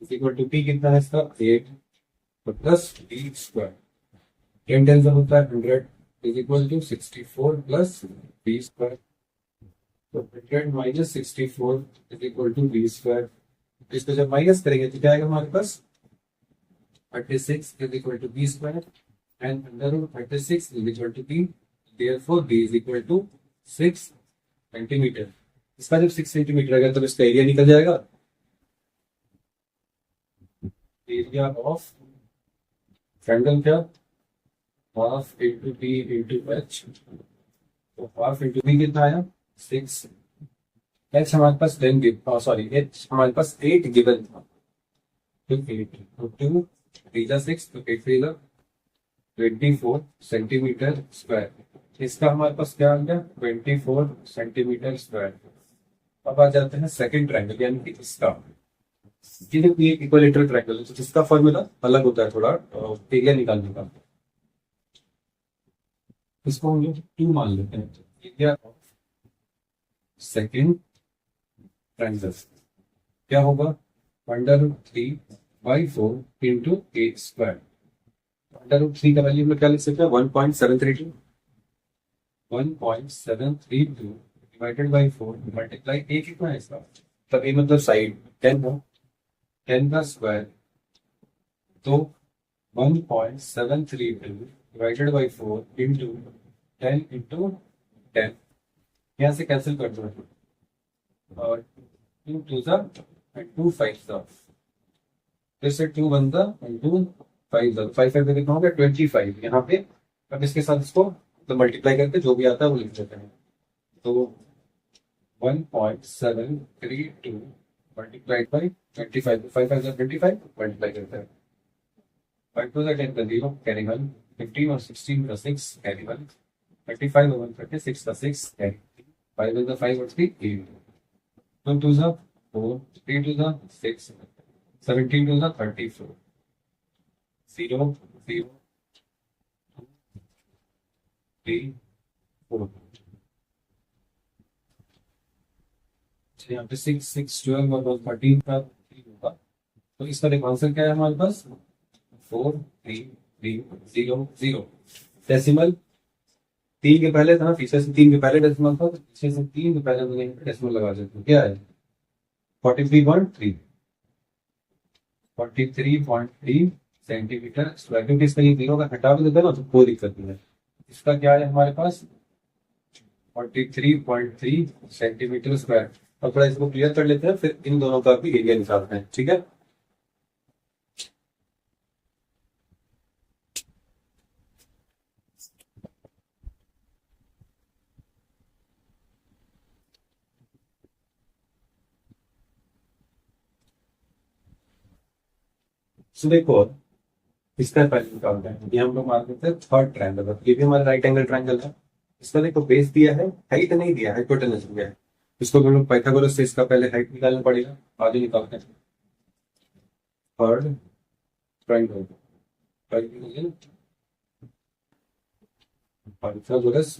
इज इक्वल टू पी कितना है इसका 8 प्लस बी स्क्वायर। 10 10 का होता है 100 is equal to 64 plus B square. तो 100 minus 64 is equal to B square. इसको जब माइनस करेंगे तो क्या आएगा हमारे पास 36 is equal to B square and under root 36 is equal to B. Therefore, b is equal to 6 centimetre. इसका जब 6 सेंटीमीटर आएगा तब इसका एरिया निकल जाएगा। एरिया ऑफ ट्रायंगल क्या half into B into H. तो हाफ इंटू बी कितना आया 6, एच हमारे पास 10 गिवन, सॉरी एच हमारे पास 8 गिवन था तो 8 तो 2 3 जा 6 तो 8 3 24 सेंटीमीटर स्क्वायर। इसका हमारे पास क्या आ गया 24 सेंटीमीटर स्क्वायर। अब आ जाते हैं सेकंड ट्रायंगल यानी कि इसका। ये इक्विलेटरल ट्रायंगल है जिसका फॉर्मूला अलग होता है थोड़ा एरिया निकालने का। इसको हम लोग 2 मान लेते हैं। एरिया ऑफ सेकंड ट्रायंगल क्या होगा √3/4 इंटू 8 स्क्वायर। √3 का वैल्यू में क्या लिख सकते हैं 1.732 डिवाइडेड बाई 4 मल्टीप्लाई ए कितना है इसका, तब ए मतलब साइड 10 हो, 10 का स्क्वायर तो 1.732 डिवाइडेड बाई 4 इंटू 10 इंटू 10, यहाँ से कैंसिल कर दो और 2 टू ज़ा एंड 2 5 ज़ा, फिर से 2 1 ज़ा एंड 2 5 ज़ा, 5 5 कितना हो गया 25 यहाँ पे। अब इसके साथ इसको तो मल्टीप्लाई करके जो भी आता है वो लिख देते हैं। तो 1.732 मल्टीप्लाइड बाई 25, 5 5 25 मल्टीप्लाई करते हैं। 5 2 10 का 0 कैरी 1, 15 और 16 का 6 कैरी 1, 35 और 1 36 का 6 कैरी 5 का 5 और 3 8, 2 2 जा 4, 3 2 जा 6, 17 2 जा 34, 0 0 3 4। यहाँ पे 6 6 12 और 13 का 3 होगा, तो इसका देखो आंसर क्या है हमारे पास 4 3 3 0 0। डेसिमल 3 के पहले था, पीछे से 3 के पहले डेसिमल था, तो पीछे से 3 के पहले मैंने डेसिमल लगा देते हैं। क्या है 43.3 43.3 सेंटीमीटर स्क्वायर, क्योंकि इसका ये 0 का हटा भी देता है ना तो कोई दिक्कत नहीं है। इसका क्या है हमारे पास 43.3 सेंटीमीटर स्क्वायर। और थोड़ा इसको क्लियर कर लेते हैं, फिर इन दोनों का भी एरिया निकालते हैं, ठीक है। सो देखो इसका पहले निकालते हैं, ये हम लोग मान लेते हैं थर्ड ट्रायंगल, ये भी हमारा राइट एंगल ट्रायंगल है। इसका देखो बेस दिया है, हाइट नहीं दिया है, हाइपोटेनस दिया है। इसको हम लोग पाइथागोरस से इसका पहले हाइट निकालना पड़ेगा, आगे निकालते हैं। Third triangle Pythagoras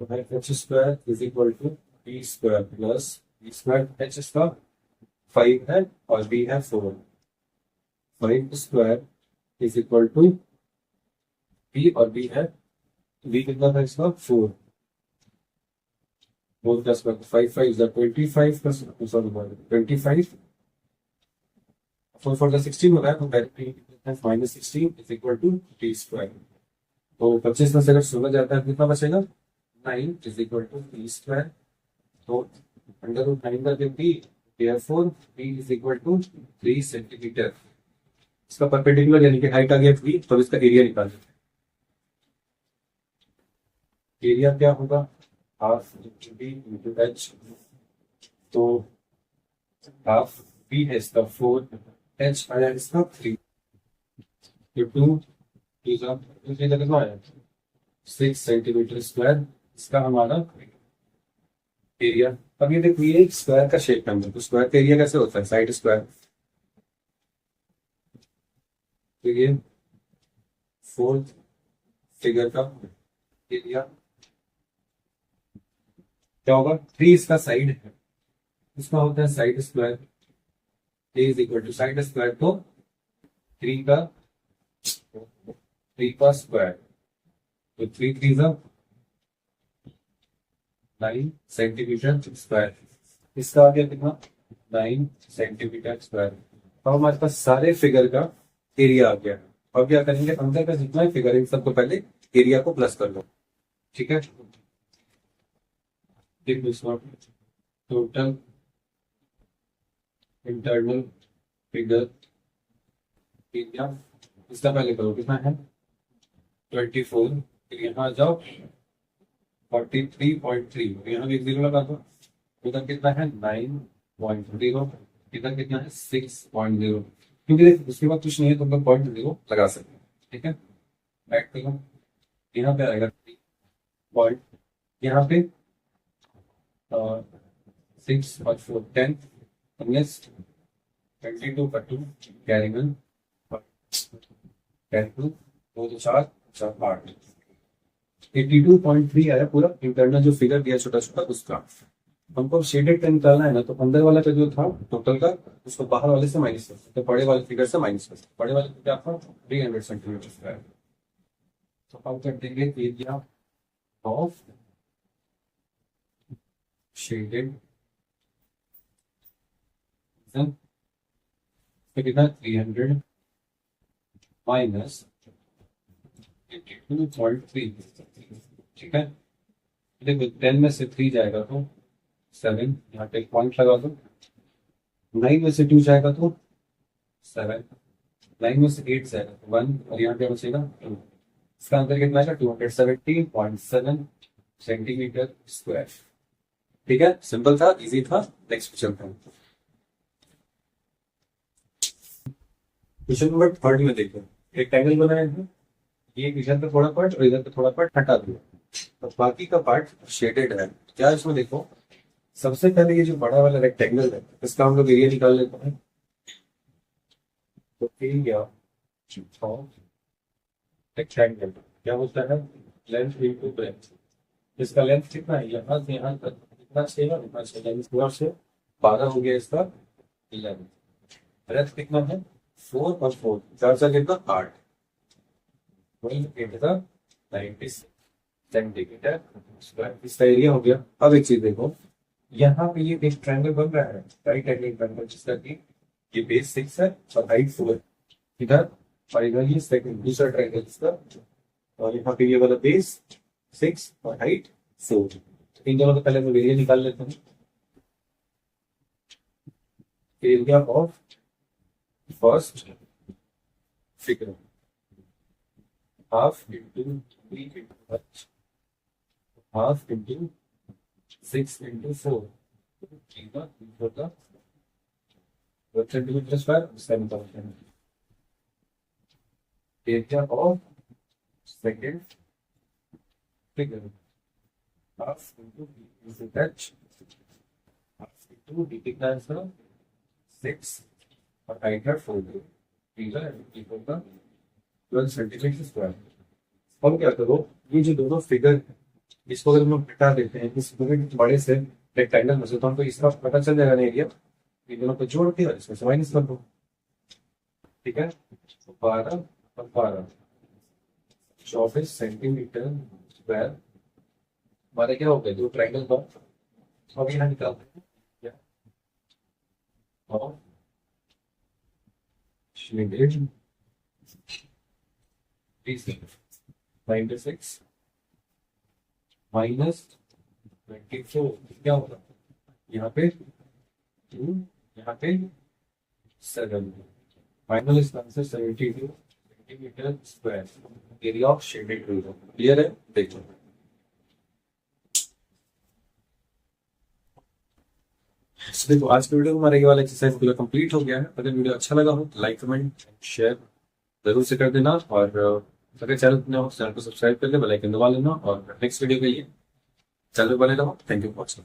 H square is equal to B square plus B square, H इसका 5 है और बी है 4, 5 square is equal to B और बी है, बी कितना था इसका 4, 4 का स्क्वायर 5 5 इज 25 का सॉरी 25, 4 4 का 16 हो रहा है, तो directly minus 16 is equal to T square. तो 25 में से अगर 16 जाता है कितना बचेगा 9 is equal to T square. तो अंडर रूट 9 का जो T, therefore p is equal to 3 centimetre. इसका परपेंडिकुलर यानी कि हाइट आ गया 3, तो इसका एरिया निकाल सकते हैं। एरिया क्या होगा हाफ बी इंटू एच, तो हाफ बी है इसका 4, एच आया इसका 3, तो 2 दूसरी जगह में आया 6 सेंटीमीटर स्क्वायर इसका हमारा एरिया। अब ये देखो ये स्क्वायर का शेप है, तो स्क्वायर का एरिया कैसे होता है साइड स्क्वायर, तो ये फोर्थ फिगर का एरिया क्या होगा 3 इसका साइड है, इसका होता है side square, A is equal to side square, तो 3 का 3 का स्क्वायर, तो 3 3 जा 9 सेंटीमीटर स्क्वायर, इसका आ गया कितना 9 सेंटीमीटर स्क्वायर। अब हमारे पास सारे फिगर का एरिया आ गया। अब क्या करेंगे अंदर का जितना ही फिगर है इन सबको पहले एरिया को प्लस कर लो, ठीक है। टोटल इंटरनल फिगर एरिया, इसका पहले करो कितना है 24, फिर यहाँ आ जाओ 43.3, यहाँ भी 0 लगा दो, इधर कितना है 9.0, इधर कितना है 6.0, क्योंकि उसके बाद कुछ नहीं है तो हम लोग 0.0 लगा सकते हैं, ठीक है। बैक करो, यहाँ पे आएगा पॉइंट, यहाँ पे 6 और 4 10, 22 का 2 कैरी 1, कैरी 2 2 तो 4 4 8, 82.3 आया पूरा इंटरनल जो फिगर दिया छोटा छोटा उसका। हमको शेडेड का निकालना है ना, तो अंदर वाला का जो था टोटल का उसको बाहर वाले से माइनस कर सकते, बड़े वाले फिगर से माइनस कर सकते। बड़े वाले फिगर आपका 300 सेंटीमीटर स्क्वायर, तो हम कर देंगे एरिया ऑफ शेडेड तो कितना 300 माइनस 82.3, ठीक है। देखो 10 में से 3 जाएगा तो 7, यहाँ पे एक पॉइंट लगा दो। 9 में से 2 जाएगा तो 7, 9 में से 8 जाएगा तो 1, और यहाँ पे बचेगा 2। इसका आंसर कितना है 270.7 सेंटीमीटर स्क्वायर। ठीक है, सिंपल था, इजी था। नेक्स्ट चलते हैं। क्वेश्चन नंबर 3 में देखो, एक ट्रायंगल बनाया है। ये इधर पे थोड़ा पार्ट और इधर पे थोड़ा पार्ट हटा दिया, तो बाकी का पार्ट शेडेड है। क्या इसमें देखो, सबसे पहले ये जो बड़ा वाला रेक्टेंगल है, इसका हम लोग एरिया निकाल लेते हैं। तो एरिया ऑफ रेक्टेंगल क्या होता है, लेंथ इनटू ब्रेड्थ। इसका लेंथ कितना है, यहाँ से यहाँ तक कितना चाहिए, इतना चाहिए, इस पूरा से 12 हो गया, इसका 11। ब्रेड्थ कितना है 4 और 4 चार से कितना 8, वही 96 सेंटीमीटर स्क्वायर इसका एरिया हो गया। अब एक चीज देखो, यहाँ पे ये एक ट्रायंगल बन रहा है, राइट एंगल ट्रायंगल, जिसका कि ये बेस 6 है और हाइट 4 है इधर, और इधर ये सेकंड दूसरा ट्रायंगल इसका, और यहाँ पे ये वाला बेस 6 और हाइट 4। इन दोनों का पहले मैं एरिया निकाल लेता हूँ। Area of first figure half into 3 half into 6 into 4 centimetre square, इसका निकालते हैं। Area of second figure half into h half into d कितना है इसका 6 और हाइट है 4, ठीक है, इक्वल का 12 सेंटीमीटर स्क्वायर। अब क्या करो, ये जो दोनों फिगर है इसको अगर हम लोग हटा देते हैं इस पूरे बड़े से रेक्टेंगल में से, तो हमको इसका पता चल जाएगा ना एरिया। ये दोनों को जोड़ के इसमें से माइनस कर दो, ठीक है। 12 और 12 24 सेंटीमीटर स्क्वायर हमारे क्या हो गए, दो ट्रायंगल का। अब यहाँ निकालते हैं क्या, और शेडेड 96 माइनस 24 क्या होगा, यहाँ पे 2, यहाँ पे 7, फाइनल इसका answer 72 centimetre square area of shaded region. Clear है, देखो। देखो आज के वीडियो में हमारा ये वाला एक्सरसाइज पूरा कंप्लीट हो गया है। अगर वीडियो अच्छा लगा हो तो लाइक कमेंट शेयर जरूर से कर देना, और अगर चैनल नया हो चैनल को सब्सक्राइब कर ले, बेल आइकन दबा लेना, और नेक्स्ट वीडियो के लिए चैनल बने रहो। Thank you for watching.